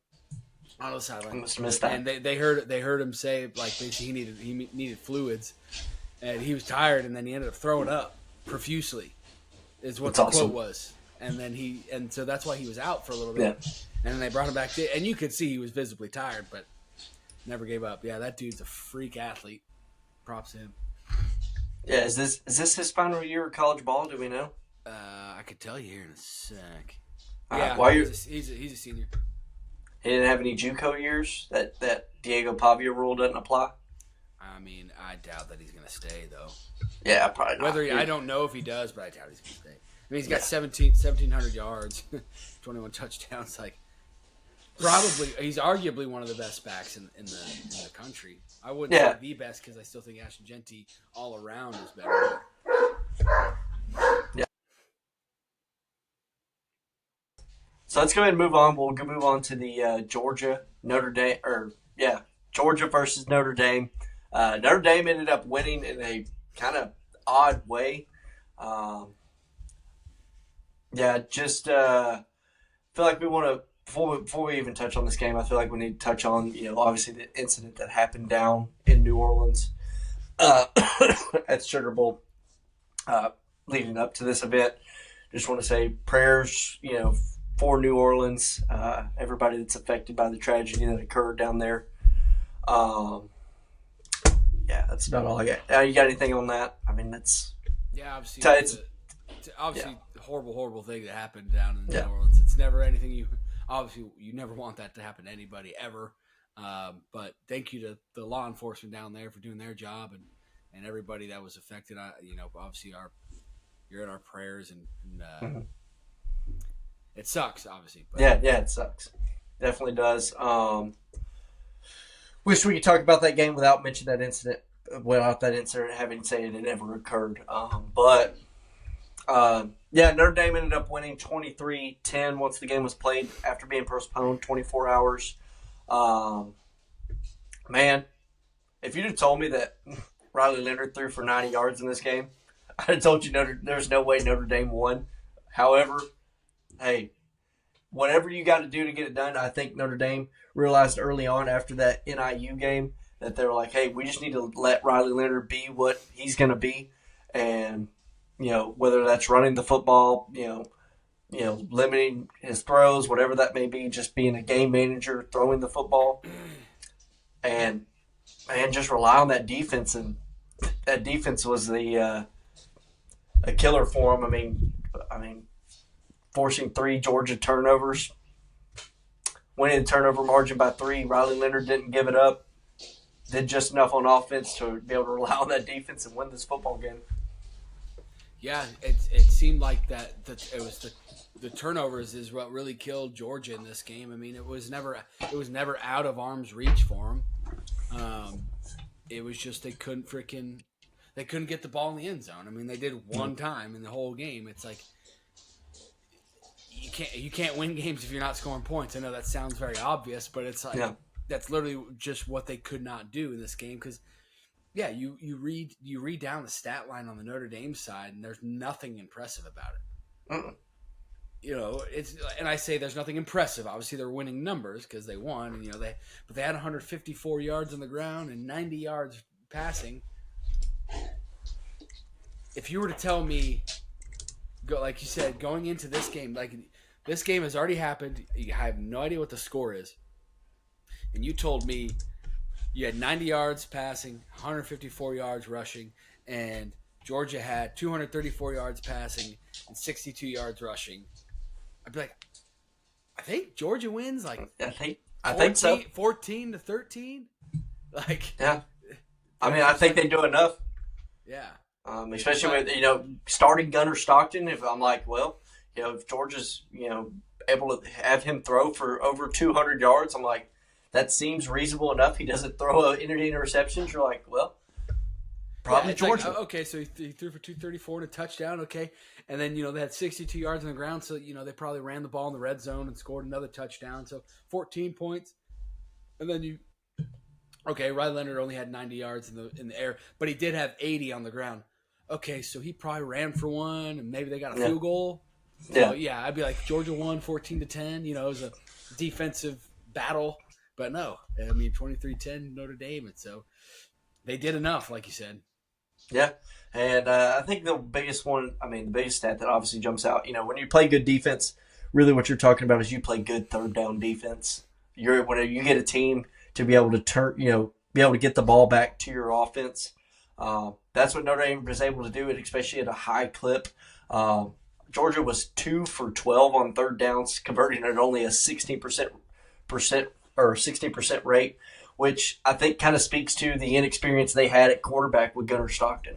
on the sideline. I must have missed that. And they heard him say, like, basically he needed fluids, and he was tired, and then he ended up throwing up profusely, is what That's the awesome. quote was. And then so that's why he was out for a little bit. Yeah. And then they brought him back in, and you could see he was visibly tired, but never gave up. Yeah, that dude's a freak athlete. Props to him. Yeah, is this his final year of college ball? Do we know? I could tell you here in a sec. He's a senior. He didn't have any JUCO years. That Diego Pavia rule doesn't apply. I mean, I doubt that he's going to stay, though. Yeah, probably not. I don't know if he does, but I doubt he's going to stay. I mean, he's got 1,700 yards, 21 touchdowns. Like, probably, he's arguably one of the best backs in the country. I wouldn't say the best, because I still think Ashton Genty all around is better. Yeah. So let's go ahead and move on. We'll move on to the Georgia versus Notre Dame. Notre Dame ended up winning in a kind of odd way. Just feel like we want to, before we even touch on this game, I feel like we need to touch on, obviously the incident that happened down in New Orleans at Sugar Bowl leading up to this event. Just want to say prayers, for New Orleans, everybody that's affected by the tragedy that occurred down there. That's about all I got. You got anything on that? I mean, that's... Yeah, obviously, a horrible thing that happened down in New Orleans. It's never anything you never want that to happen to anybody ever. But thank you to the law enforcement down there for doing their job, and everybody that was affected. Obviously you're in our prayers, and it sucks, obviously. But. Yeah, it sucks. Definitely does. Wish we could talk about that game without mentioning that incident. Without that incident having said it never occurred. Notre Dame ended up winning 23-10 once the game was played after being postponed 24 hours. Man, if you'd have told me that Riley Leonard threw for 90 yards in this game, I'd have told you there's no way Notre Dame won. However, hey, whatever you got to do to get it done, I think Notre Dame realized early on after that NIU game that they were like, hey, we just need to let Riley Leonard be what he's going to be. And, whether that's running the football, limiting his throws, whatever that may be, just being a game manager, throwing the football. And, man, just rely on that defense. And that defense was a killer for him. I mean, forcing 3 Georgia turnovers, winning the turnover margin by 3. Riley Leonard didn't give it up. Did just enough on offense to be able to rely on that defense and win this football game. Yeah, it seemed like that it was the turnovers is what really killed Georgia in this game. I mean, it was never out of arm's reach for them. It was just they couldn't get the ball in the end zone. I mean, they did one time in the whole game. It's like you can't win games if you're not scoring points. I know that sounds very obvious, but it's like that's literally just what they could not do in this game. Because you read down the stat line on the Notre Dame side, and there's nothing impressive about it. And I say there's nothing impressive. Obviously, they're winning numbers because they won, and but they had 154 yards on the ground and 90 yards passing. If you were to tell me, like you said, going into this game, like this game has already happened, I have no idea what the score is, and you told me you had 90 yards passing, 154 yards rushing, and Georgia had 234 yards passing and 62 yards rushing, I'd be like, I think Georgia wins. Like, I think so. 14-13. Like, yeah. I mean, I think they do enough. Yeah. Especially with starting Gunnar Stockton. If I'm like, well, if Georgia's able to have him throw for over 200 yards, I'm like, that seems reasonable enough. He doesn't throw any interceptions. You're like, well, Probably it's Georgia. Like, okay, so he threw for 234 and a touchdown, okay. And then, they had 62 yards on the ground, so, they probably ran the ball in the red zone and scored another touchdown. So 14 points. And then Riley Leonard only had 90 yards in the air, but he did have 80 on the ground. Okay, so he probably ran for one, and maybe they got a field goal. So, I'd be like, Georgia won 14-10. It was a defensive battle. But no, 23-10 Notre Dame. And so they did enough, like you said. Yeah, and I think the biggest stat that obviously jumps out, when you play good defense, really what you're talking about is you play good third down defense. When you get a team to be able to be able to get the ball back to your offense. That's what Notre Dame was able to do, especially at a high clip. Georgia was 2 for 12 on third downs, converting at only a 16% rate, which I think kind of speaks to the inexperience they had at quarterback with Gunnar Stockton.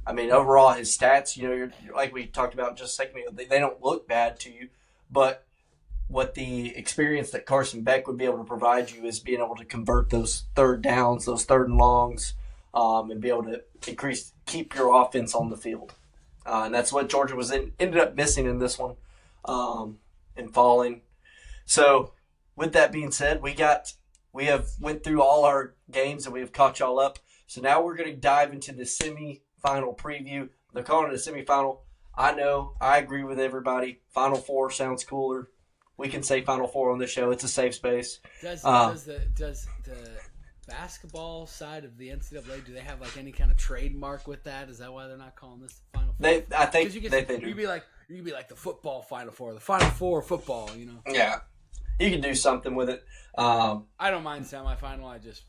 Overall, his stats, like we talked about just a second ago, they don't look bad to you, but what the experience that Carson Beck would be able to provide you is being able to convert those third downs, those third and longs, and be able to keep your offense on the field. And that's what Georgia ended up missing in this one, and falling. So, with that being said, we have went through all our games and we have caught y'all up. So now we're going to dive into the semifinal preview. They're calling it a semifinal. I know, I agree with everybody. Final Four sounds cooler. We can say Final Four on this show. It's a safe space. Does the basketball side of the NCAA, do they have like any kind of trademark with that? Is that why they're not calling this the Final Four? I think they do. You could be like the football Final Four, the Final Four football. Yeah, you can do something with it. I don't mind semifinal. I just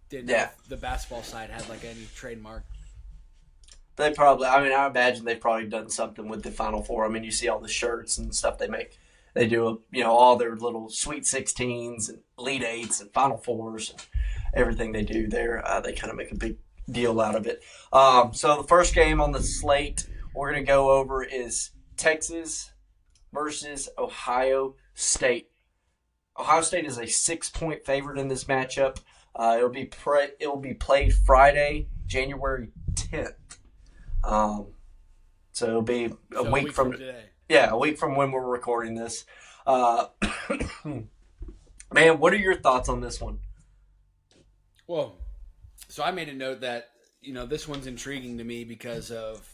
didn't know if the basketball side had like any trademark. They probably. I imagine they've probably done something with the Final Four. You see all the shirts and stuff they make. They do, all their little Sweet 16s and Elite Eights and Final Fours and everything they do there. They kind of make a big deal out of it. So the first game on the slate we're going to go over is Texas versus Ohio State. Ohio State is a 6-point favorite in this matchup. It will be played Friday, January 10th. So it'll be a week from today. Yeah, a week from when we're recording this. Man, what are your thoughts on this one? Well, so I made a note that, this one's intriguing to me because of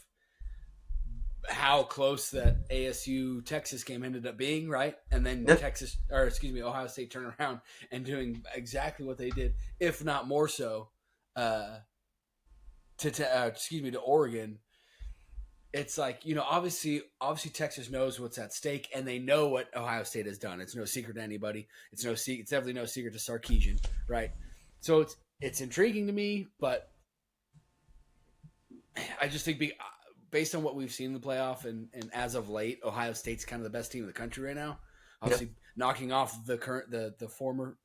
how close that ASU Texas game ended up being, right? And then Ohio State turned around and doing exactly what they did, if not more so, to Oregon. It's like, obviously Texas knows what's at stake, and they know what Ohio State has done. It's no secret to anybody. It's definitely no secret to Sarkisian, right? So it's intriguing to me, but I just think based on what we've seen in the playoff and as of late, Ohio State's kind of the best team in the country right now. Obviously, knocking off the former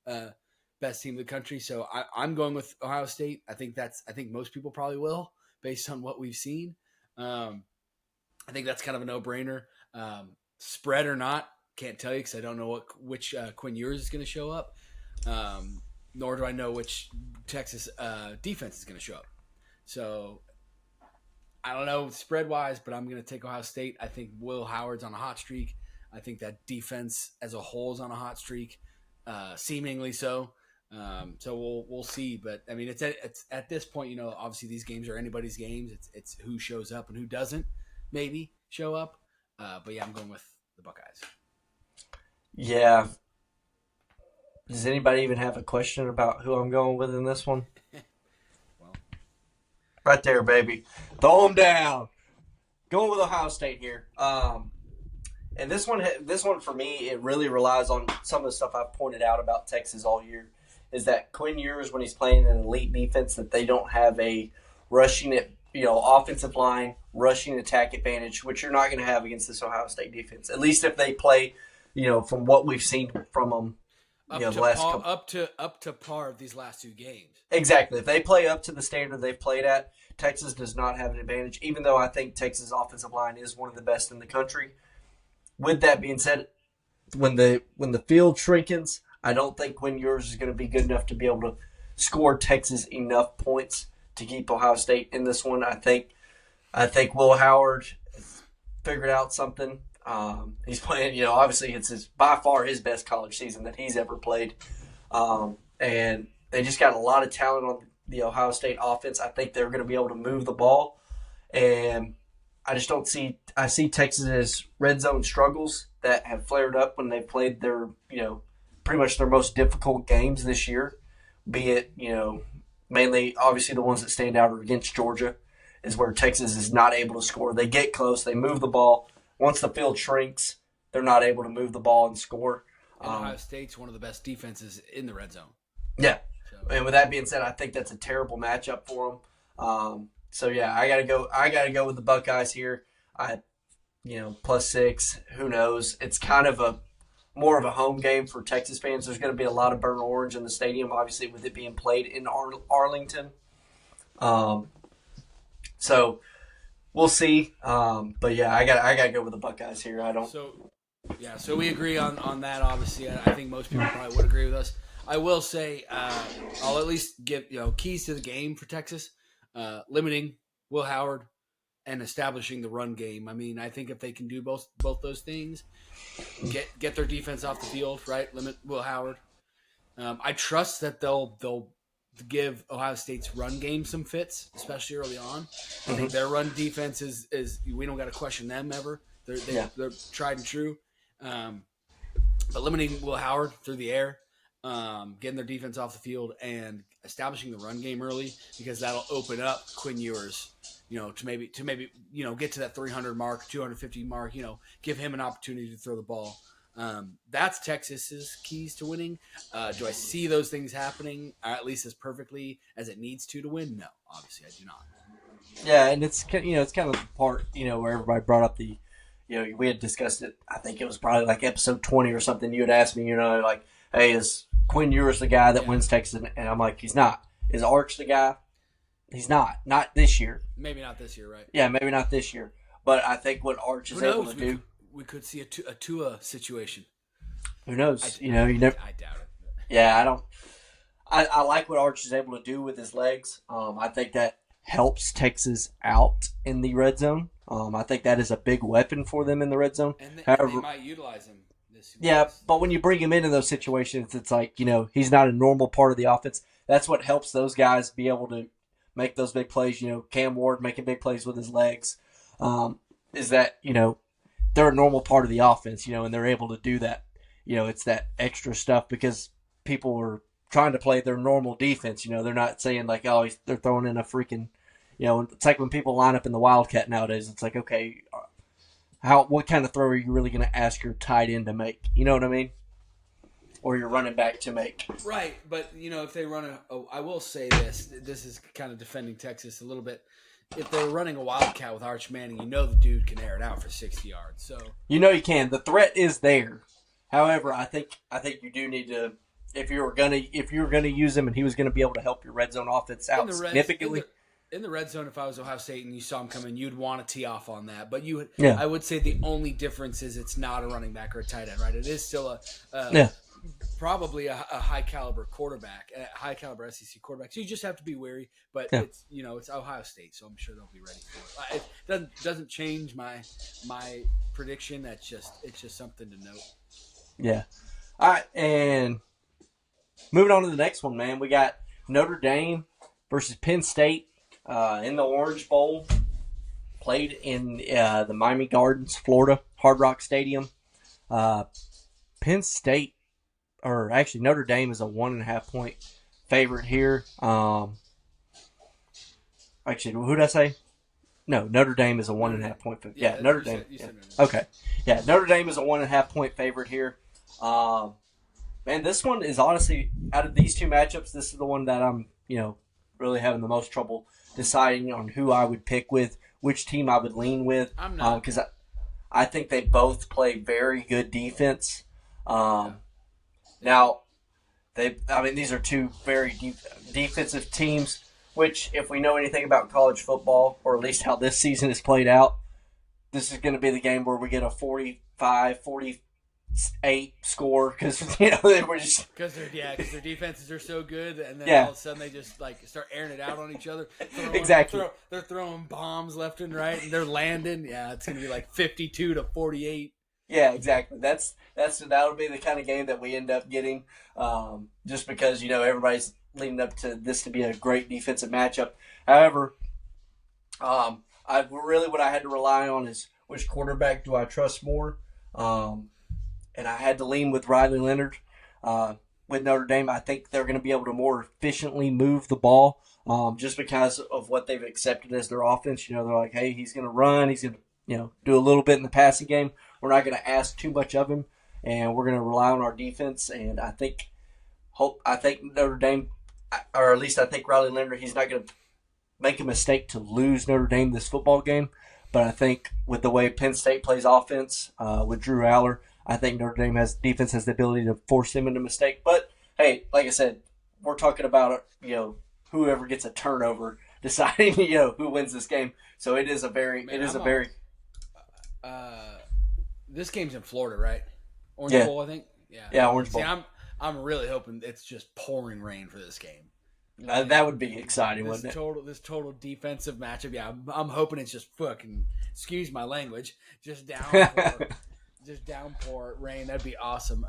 best team in the country. So I'm going with Ohio State. I think most people probably will, based on what we've seen. I think that's kind of a no-brainer. Spread or not, can't tell you because I don't know which Quinn Ewers is going to show up, nor do I know which Texas defense is going to show up. So I don't know spread-wise, but I'm going to take Ohio State. I think Will Howard's on a hot streak. I think that defense as a whole is on a hot streak, seemingly so. So we'll see. But, it's at this point, obviously these games are anybody's games. It's who shows up and who doesn't maybe show up. But, yeah, I'm going with the Buckeyes. Yeah. Does anybody even have a question about who I'm going with in this one? Well, right there, baby. Throw them down. Going with Ohio State here. And this one for me, it really relies on some of the stuff I've pointed out about Texas all year. Is that Quinn Ewers, when he's playing an elite defense, that they don't have a rushing offensive line, rushing attack advantage, which you're not going to have against this Ohio State defense. At least if they play, from what we've seen from them, up to par of these last two games. Exactly. If they play up to the standard they've played at, Texas does not have an advantage, even though I think Texas' offensive line is one of the best in the country. With that being said, when the field shrinkens, I don't think Quinn Ewers is going to be good enough to be able to score Texas enough points to keep Ohio State in this one. I think Will Howard figured out something. He's playing, obviously it's by far his best college season that he's ever played. And they just got a lot of talent on the Ohio State offense. I think they're going to be able to move the ball. And I just don't see – I see Texas's red zone struggles that have flared up when they played their, pretty much their most difficult games this year, be it, mainly obviously the ones that stand out are against Georgia, is where Texas is not able to score. They get close. They move the ball. Once the field shrinks, they're not able to move the ball and score. And Ohio State's one of the best defenses in the red zone. Yeah. So. And with that being said, I think that's a terrible matchup for them. So yeah, I gotta go with the Buckeyes here. +6. Who knows? It's kind of more of a home game for Texas fans. There's going to be a lot of burnt orange in the stadium, obviously, with it being played in Arlington. So we'll see. But yeah, I gotta go with the Buckeyes here. So we agree on that. Obviously, I think most people probably would agree with us. I will say I'll at least give keys to the game for Texas, limiting Will Howard and establishing the run game. I mean, I think if they can do both those things, get their defense off the field, right? Limit Will Howard. I trust that they'll give Ohio State's run game some fits, especially early on. I think their run defense is we don't got to question them ever. They're tried and true. But limiting Will Howard through the air, getting their defense off the field, and establishing the run game early, because that'll open up Quinn Ewers, to maybe get to that 300 mark, 250 mark, give him an opportunity to throw the ball. That's Texas's keys to winning. Do I see those things happening at least as perfectly as it needs to win? No, obviously I do not. Yeah, and it's it's kind of the part where everybody brought up the we had discussed it. I think it was probably like episode 20 or something. You had asked me, like, hey, is Quinn Ewers the guy that wins Texas? And I'm like, he's not. Is Arch the guy? He's not. Not this year. Maybe not this year, right? Yeah, maybe not this year. But I think what Arch is able to do. We could see a Tua situation. Who knows? You never. I doubt it. Yeah, I don't. I like what Arch is able to do with his legs. I think that helps Texas out in the red zone. I think that is a big weapon for them in the red zone. And However, they might utilize him this week. Yeah, but when you bring him into those situations, it's like, he's not a normal part of the offense. That's what helps those guys be able to make those big plays. Cam Ward making big plays with his legs. Is that, they're a normal part of the offense, and they're able to do that. It's that extra stuff because people are trying to play their normal defense. They're not saying like, oh, they're throwing in a freaking, it's like when people line up in the Wildcat nowadays. It's like, okay, what kind of throw are you really going to ask your tight end to make? You know what I mean? Or your running back to make. Right, but if they run I will say this is kind of defending Texas a little bit. If they're running a Wildcat with Arch Manning, the dude can air it out for 60 yards. So you can. The threat is there. However, I think you do need to, if you were gonna use him and he was gonna be able to help your red zone offense out significantly. In the red zone, if I was Ohio State and you saw him coming, you'd want to tee off on that. But I would say the only difference is it's not a running back or a tight end, right? It is still probably a high caliber quarterback, a high caliber SEC quarterback. So you just have to be wary. But it's it's Ohio State, so I'm sure they'll be ready for it. It doesn't change my prediction. It's just something to note. Yeah. All right, and moving on to the next one, man. We got Notre Dame versus Penn State. In the Orange Bowl, played in the Miami Gardens, Florida, Hard Rock Stadium. Penn State, or actually Notre Dame, is a 1.5 point favorite here. Actually, who did I say? No, Notre Dame is a 1.5 point favorite. Yeah, Notre Dame. Okay. Yeah, Notre Dame is a 1.5 point favorite here. Man, this one is honestly, out of these two matchups, this is the one that I'm, really having the most trouble deciding on who I would pick with, which team I would lean with. I'm not. Because I think they both play very good defense. Now, these are two very defensive teams, which if we know anything about college football, or at least how this season is played out, this is going to be the game where we get a 45-47 8 score because they were just because their defenses are so good, and then all of a sudden they just like start airing it out on each other. Exactly. They're throwing bombs left and right, and they're landing. Yeah, it's gonna be like 52-48. Yeah, exactly. That'll be the kind of game that we end up getting, just because everybody's leading up to this to be a great defensive matchup. However, what I had to rely on is which quarterback do I trust more, and I had to lean with Riley Leonard. With Notre Dame, I think they're going to be able to more efficiently move the ball, just because of what they've accepted as their offense. They're like, hey, he's going to run, he's going to do a little bit in the passing game. We're not going to ask too much of him, and we're going to rely on our defense. And I think Notre Dame, or at least I think Riley Leonard, he's not going to make a mistake to lose Notre Dame this football game. But I think with the way Penn State plays offense with Drew Aller, I think Notre Dame defense has the ability to force him into a mistake. But hey, like I said, we're talking about whoever gets a turnover deciding who wins this game. So it is a very This game's in Florida, right? Orange Bowl, I think. Yeah, Orange Bowl. See, I'm really hoping it's just pouring rain for this game. That would be exciting, wouldn't it? This total defensive matchup. Yeah, I'm hoping it's just fucking, excuse my language, just downpour rain. That'd be awesome.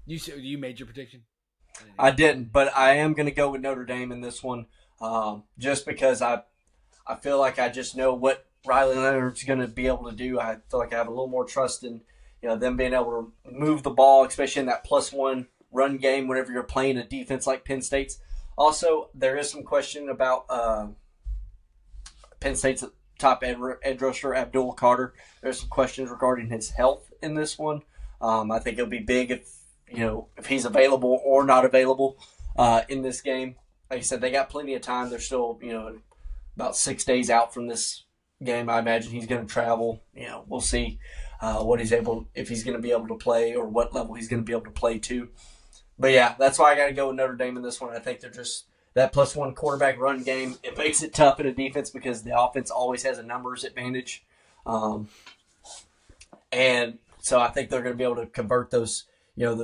You made your prediction? I didn't, but I am going to go with Notre Dame in this one, just because I feel like I just know what Riley Leonard's going to be able to do. I feel like I have a little more trust in them being able to move the ball, especially in that +1 run game whenever you're playing a defense like Penn State's. Also, there is some question about Penn State's top edge rusher, Abdul Carter. There's some questions regarding his health in this one. I think it'll be big if he's available or not available in this game. Like I said, they got plenty of time. They're still about 6 days out from this game. I imagine he's going to travel. We'll see if he's going to be able to play or what level he's going to be able to play to. But yeah, that's why I got to go with Notre Dame in this one. I think they're just that +1 quarterback run game. It makes it tough in a defense because the offense always has a numbers advantage. And so I think they're going to be able to convert those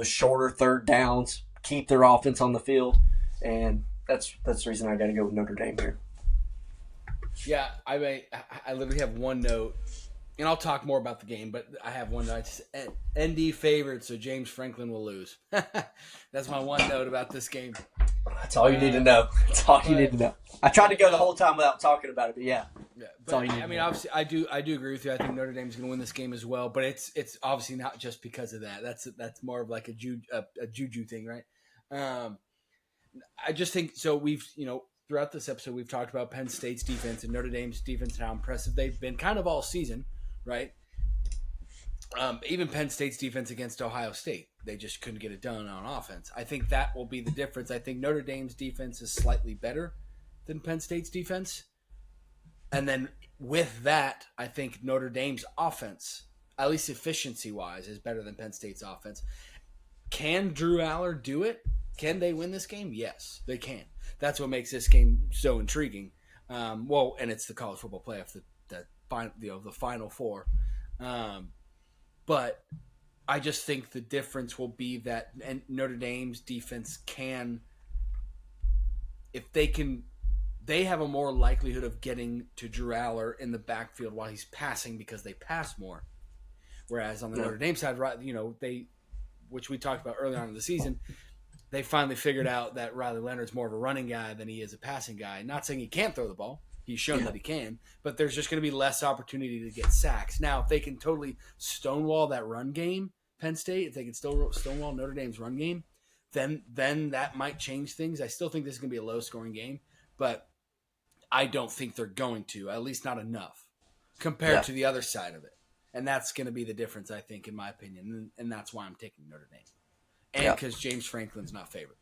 shorter third downs, keep their offense on the field. And that's the reason I got to go with Notre Dame here. Yeah, I literally have one note, and I'll talk more about the game, but I have one note. ND favored, so James Franklin will lose. That's my one note about this game. That's all you need to know. That's all you need to know. I tried to go the whole time without talking about it, but yeah. But obviously, I do agree with you. I think Notre Dame's going to win this game as well, but it's obviously not just because of that. That's more of like a juju thing, right? I just think so. We've throughout this episode we've talked about Penn State's defense and Notre Dame's defense and how impressive they've been, kind of all season, right? Even Penn State's defense against Ohio State, they just couldn't get it done on offense. I think that will be the difference. I think Notre Dame's defense is slightly better than Penn State's defense. And then with that, I think Notre Dame's offense, at least efficiency-wise, is better than Penn State's offense. Can Drew Aller do it? Can they win this game? Yes, they can. That's what makes this game so intriguing. And it's the college football playoff, the Final Four. But I just think the difference will be that Notre Dame's defense they have a more likelihood of getting to Drew Aller in the backfield while he's passing because they pass more. Whereas on the Notre Dame side, which we talked about earlier on in the season, they finally figured out that Riley Leonard's more of a running guy than he is a passing guy. Not saying he can't throw the ball. He's shown that he can, but there's just going to be less opportunity to get sacks. Now, if they can totally stonewall that run game, Penn State, if they can still stonewall Notre Dame's run game, then that might change things. I still think this is going to be a low-scoring game, but I don't think they're going to, at least not enough, compared to the other side of it. And that's going to be the difference, I think, in my opinion, and that's why I'm taking Notre Dame. And because James Franklin's not favored.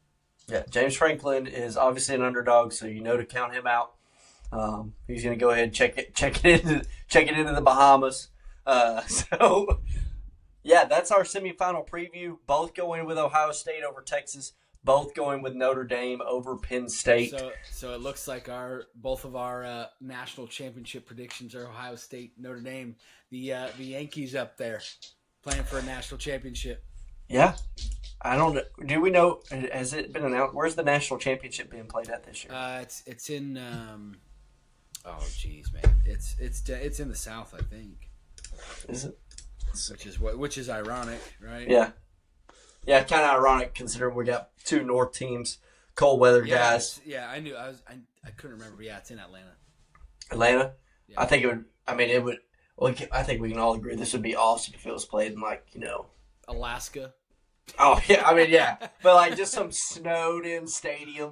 Yeah, James Franklin is obviously an underdog, so to count him out. He's going to go ahead and check it into the Bahamas. That's our semifinal preview. Both going with Ohio State over Texas. Both going with Notre Dame over Penn State. So it looks like both of our national championship predictions are Ohio State, Notre Dame. The Yankees up there. playing for a national championship. Yeah. I don't know. Do we know? Has it been announced? Where's the national championship being played at this year? It's in. Oh, jeez, man. It's in the South, I think. Is it? Which is ironic, right? Yeah. Yeah, kind of ironic considering we got two North teams, cold weather guys. Yeah, I knew. I couldn't remember. But yeah, it's in Atlanta. Atlanta. Yeah. I think it would. I mean, it would. Well, I think we can all agree this would be awesome if it was played in Alaska. Oh yeah, I mean yeah, but like just some snowed-in stadium,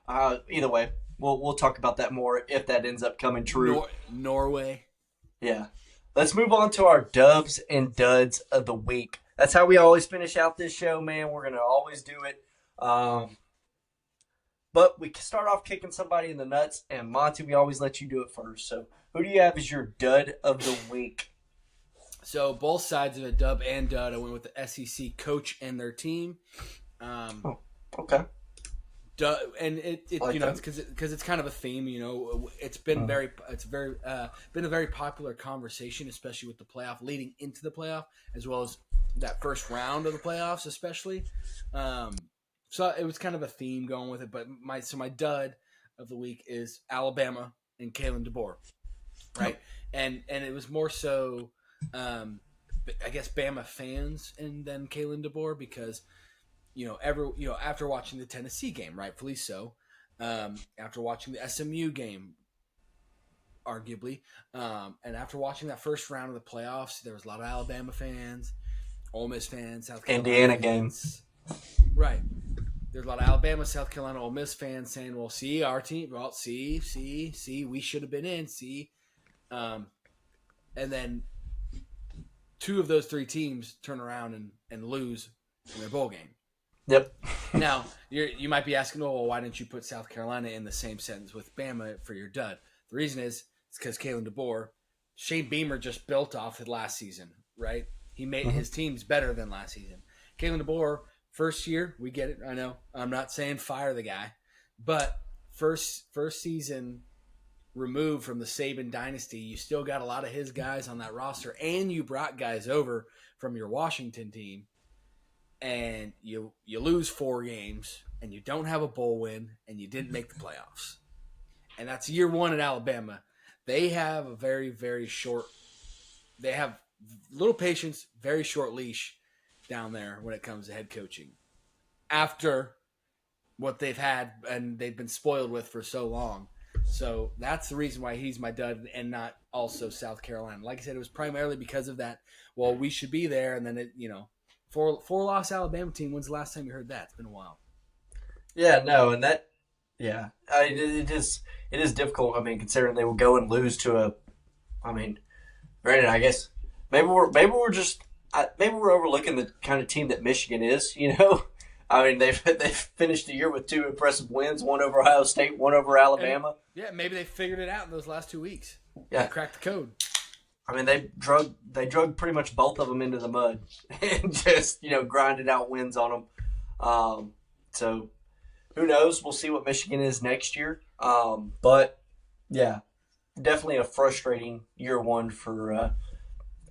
either way, we'll talk about that more if that ends up coming true. Norway. Yeah. Let's move on to our dubs and duds of the week. That's how we always finish out this show, man. We're gonna always do it. But we can start off kicking somebody in the nuts, and Monty, we always let you do it first. So who do you have as your dud of the week? So both sides of a dub and dud, I went with the SEC coach and their team. Okay. And it's because it's kind of a theme. It's been been a very popular conversation, especially with the playoff leading into the playoff, as well as that first round of the playoffs, especially. So it was kind of a theme going with it. But my dud of the week is Alabama and Kalen DeBoer, right? And it was more so. I guess Bama fans and then Kalen DeBoer because after watching the Tennessee game, rightfully so, after watching the SMU game, arguably, and after watching that first round of the playoffs, there was a lot of Alabama fans, Ole Miss fans, South Carolina Indiana fans. Right. There's a lot of Alabama, South Carolina, Ole Miss fans saying, "Well, see our team. Well, see, we should have been in. See," and then. Two of those three teams turn around and lose in their bowl game. Yep. Now, you might be asking, well, why didn't you put South Carolina in the same sentence with Bama for your dud? The reason is it's because Kalen DeBoer, Shane Beamer just built off it last season, right? He made his teams better than last season. Kalen DeBoer, first year, we get it. I know. I'm not saying fire the guy. But first season removed from the Saban dynasty, you still got a lot of his guys on that roster, and you brought guys over from your Washington team, and you lose 4 games, and you don't have a bowl win, and you didn't make the playoffs. And that's year one at Alabama. They have a very, very short – they have little patience, very short leash down there when it comes to head coaching. After what they've had and they've been spoiled with for so long. So that's the reason why he's my dud and not also South Carolina. Like I said, it was primarily because of that. Well, we should be there, and then four-loss Alabama team. When's the last time you heard that? It's been a while. Yeah, no, and that, yeah, it is difficult. I mean, considering they will go and lose to granted, I guess maybe we're overlooking the kind of team that Michigan is. I mean, they've finished the year with 2 impressive wins, one over Ohio State, one over Alabama. And, maybe they figured it out in those last 2 weeks. Yeah, they cracked the code. I mean, they drug pretty much both of them into the mud and just grinded out wins on them. So who knows? We'll see what Michigan is next year. But yeah, definitely a frustrating year one for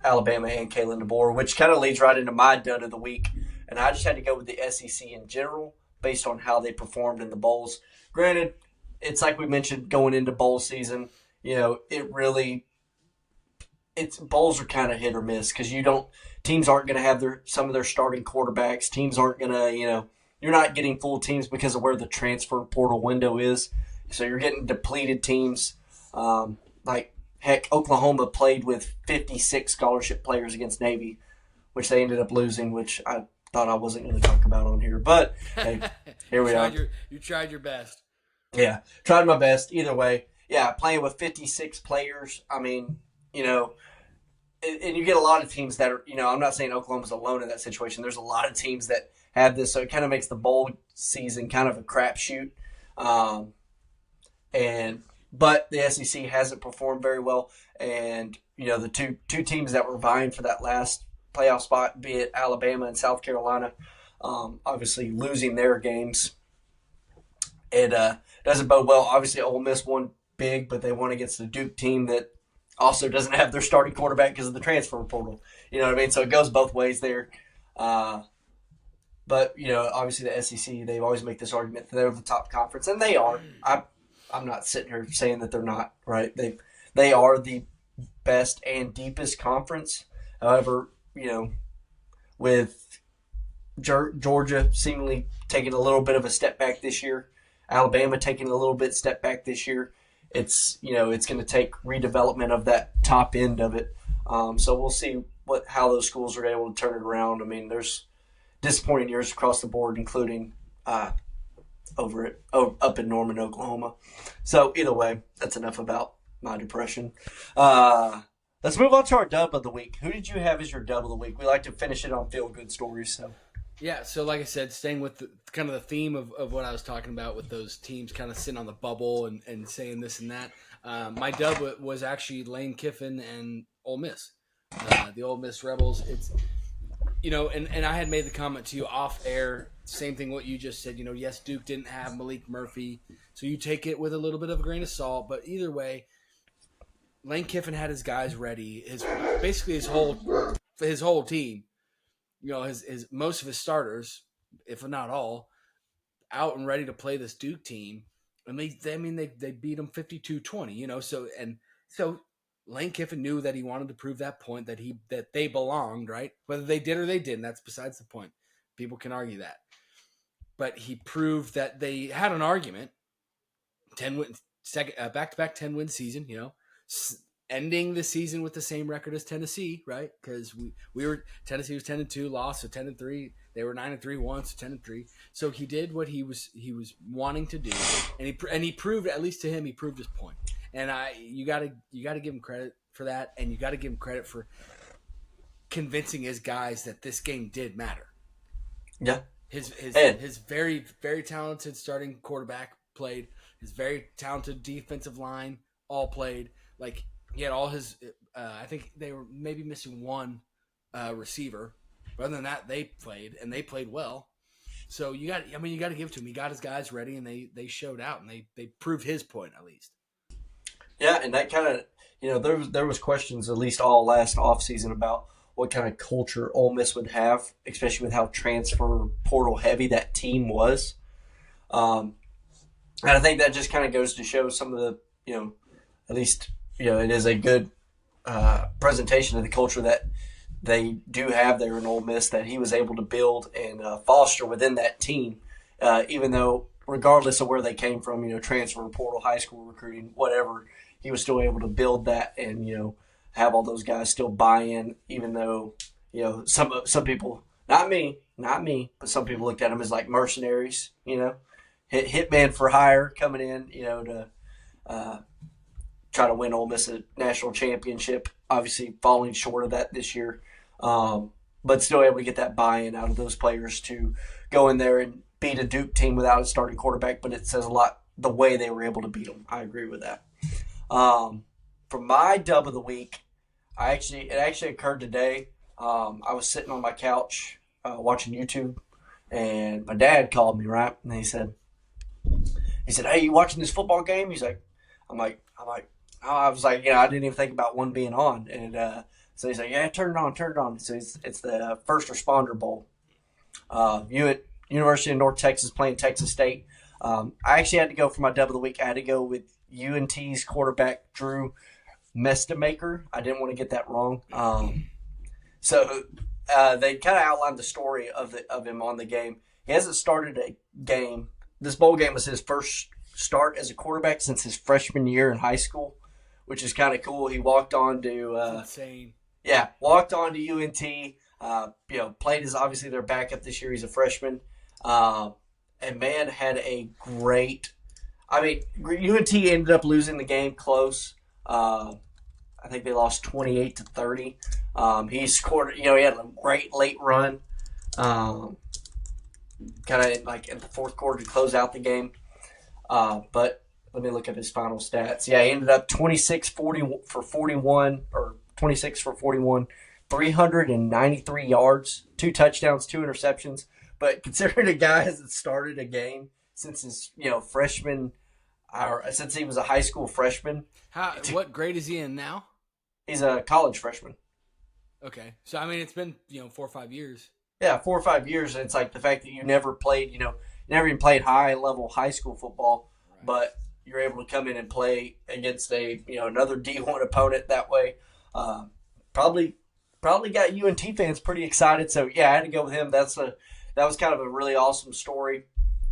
Alabama and Kalen DeBoer, which kind of leads right into my dud of the week. And I just had to go with the SEC in general based on how they performed in the bowls. Granted, it's like we mentioned going into bowl season, bowls are kind of hit or miss because teams aren't going to have some of their starting quarterbacks. Teams aren't going to, you're not getting full teams because of where the transfer portal window is. So you're getting depleted teams. Heck, Oklahoma played with 56 scholarship players against Navy, which they ended up losing, which I thought I wasn't going to talk about on here. But, hey, here we are. You tried your best. Yeah, tried my best. Either way, yeah, playing with 56 players, I mean, and you get a lot of teams that are, I'm not saying Oklahoma's alone in that situation. There's a lot of teams that have this, so it kind of makes the bowl season kind of a crapshoot. But the SEC hasn't performed very well, and the two teams that were vying for that last playoff spot, be it Alabama and South Carolina, obviously losing their games, it doesn't bode well. Obviously, Ole Miss won big, but they won against the Duke team that also doesn't have their starting quarterback because of the transfer portal. You know what I mean? So it goes both ways there. Uh, but obviously the SEC, they always make this argument that they're the top conference, and they are. I'm not sitting here saying that they're not. Right? They are the best and deepest conference. However, with Georgia seemingly taking a little bit of a step back this year, Alabama taking a little bit step back this year, it's going to take redevelopment of that top end of it. So we'll see how those schools are able to turn it around. I mean, there's disappointing years across the board, including up in Norman, Oklahoma. So either way, that's enough about my depression. Let's move on to our dub of the week. Who did you have as your dub of the week? We like to finish it on feel good stories. So yeah, so like I said, staying with kind of the theme of what I was talking about with those teams kind of sitting on the bubble and saying this and that. My dub was actually Lane Kiffin and Ole Miss, the Ole Miss Rebels. It's and I had made the comment to you off air. Same thing what you just said. Yes, Duke didn't have Malik Murphy, so you take it with a little bit of a grain of salt. But either way, Lane Kiffin had his guys ready. Basically his whole team. His most of his starters, if not all, out and ready to play this Duke team. And they beat them 52-20, so Lane Kiffin knew that he wanted to prove that point that they belonged, right? Whether they did or they didn't, that's besides the point. People can argue that. But he proved that they had an argument. 10 win, back-to-back 10-win season, ending the season with the same record as Tennessee, right? Because Tennessee was 10-2, lost, so 10-3. They were 9-3 once, so 10-3. So he did what he was wanting to do, and he proved, at least to him, he proved his point. And you gotta give him credit for that, and you gotta give him credit for convincing his guys that this game did matter. Yeah, his very, very talented starting quarterback played. His very talented defensive line all played. Like, he had all his. I think they were maybe missing one receiver. But other than that, they played, and they played well. So you got to give it to him. He got his guys ready, and they showed out, and they proved his point at least. Yeah, and that kind of there was questions at least all last offseason about what kind of culture Ole Miss would have, especially with how transfer portal heavy that team was. And I think that just kind of goes to show some of the at least it is a good presentation of the culture that they do have there in Ole Miss that he was able to build and foster within that team, even though regardless of where they came from, transfer portal, high school recruiting, whatever, he was still able to build that and have all those guys still buy in, even though some people, not me, but some people looked at him as like mercenaries, hitman for hire coming in, to try to win Ole Miss a national championship. Obviously, falling short of that this year, but still able to get that buy-in out of those players to go in there and beat a Duke team without a starting quarterback. But it says a lot the way they were able to beat them. I agree with that. For my dub of the week, it actually occurred today. I was sitting on my couch watching YouTube, and my dad called me, right, and he said, "Hey, you watching this football game?" He's like, I'm like. I was like, I didn't even think about one being on. And so he's like, yeah, turn it on. So it's the First Responder Bowl. You at University of North Texas playing Texas State. I actually had to go for my dub of the week. I had to go with UNT's quarterback, Drew Mestamaker. I didn't want to get that wrong. So they kind of outlined the story of him on the game. He hasn't started a game. This bowl game was his first start as a quarterback since his freshman year in high school, which is kind of cool. He walked on to insane. Yeah, walked on to UNT. Played as obviously their backup this year. He's a freshman, and man had a great. UNT ended up losing the game close. I think they lost 28-30. He scored. He had a great late run, kind of like in the fourth quarter to close out the game. But let me look at his final stats. Yeah, he ended up 26 for 41, 393 yards, 2 touchdowns, 2 interceptions. But considering a guy hasn't started a game since his freshman, or since he was a high school freshman. What grade is he in now? He's a college freshman. Okay, so I mean, it's been 4 or 5 years. Yeah, 4 or 5 years. And it's like the fact that you never played, never even played high level high school football, Right. but you're able to come in and play against another D1 opponent that way. Probably got UNT fans pretty excited. So yeah, I had to go with him. That was kind of a really awesome story,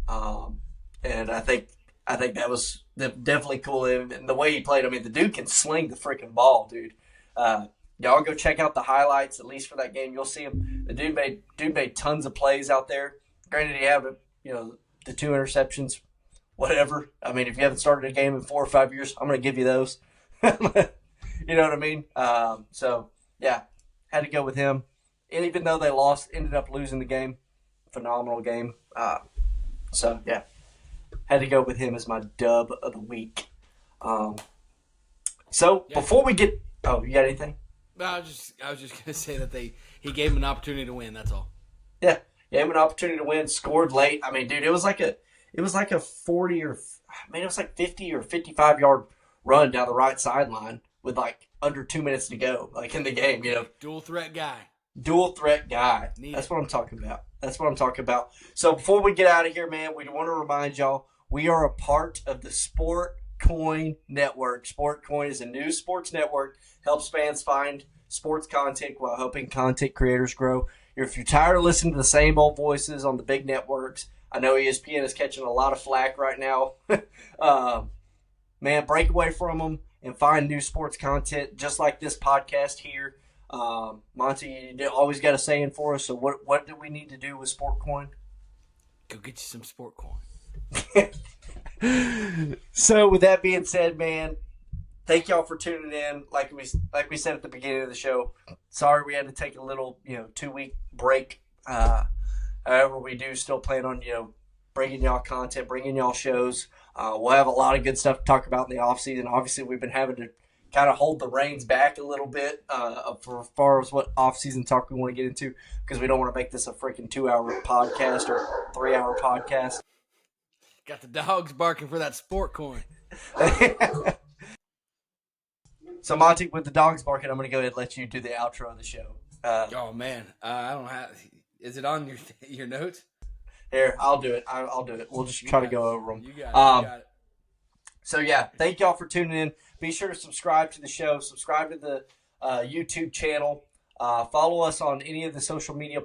and I think that was definitely cool. And the way he played, I mean, the dude can sling the freaking ball, dude. Y'all go check out the highlights at least for that game. You'll see him. The dude made tons of plays out there. Granted, he had the 2 interceptions, whatever. I mean, if you haven't started a game in 4 or 5 years, I'm going to give you those. You know what I mean? So yeah, had to go with him. And even though they ended up losing the game. Phenomenal game. So yeah, had to go with him as my dub of the week. Before we get, you got anything? No, I was just gonna say that he gave him an opportunity to win. That's all. Yeah, gave him an opportunity to win. Scored late. I mean, dude, it was like a 40 or it was like 50 or 55 yard run down the right sideline with like under 2 minutes to go, like in the game. Dual threat guy. That's what I'm talking about. So before we get out of here, man, we want to remind y'all we are a part of the Sport Coin Network. Sport Coin is a new sports network, helps fans find sports content while helping content creators grow. If you're tired of listening to the same old voices on the big networks, I know ESPN is catching a lot of flack right now. Man, break away from them and find new sports content just like this podcast here. Monty, you always got a saying for us. So what do we need to do with Sport Coin? Go get you some Sport Coin. So with that being said, man, thank y'all for tuning in. Like we said at the beginning of the show, sorry we had to take a little 2-week break. However, we do still plan on bringing y'all content, bringing y'all shows. We'll have a lot of good stuff to talk about in the off season. Obviously, we've been having to kind of hold the reins back a little bit for as far as what off-season talk we want to get into, because we don't want to make this a freaking 2-hour podcast or 3-hour podcast. Got the dogs barking for that Sport Coin. So, Monty, with the dogs barking, I'm going to go ahead and let you do the outro of the show. Oh, man. I don't have... Is it on your notes? Here, I'll do it. I'll do it. We'll just try to go over them. You got it. So, yeah, thank y'all for tuning in. Be sure to subscribe to the show. Subscribe to the YouTube channel. Follow us on any of the social media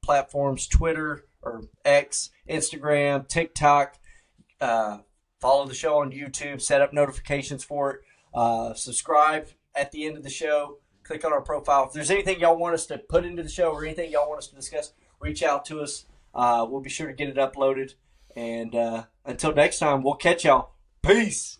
platforms, Twitter or X, Instagram, TikTok. Follow the show on YouTube. Set up notifications for it. Subscribe at the end of the show. Click on our profile. If there's anything y'all want us to put into the show or anything y'all want us to discuss, reach out to us. We'll be sure to get it uploaded. And until next time, we'll catch y'all. Peace.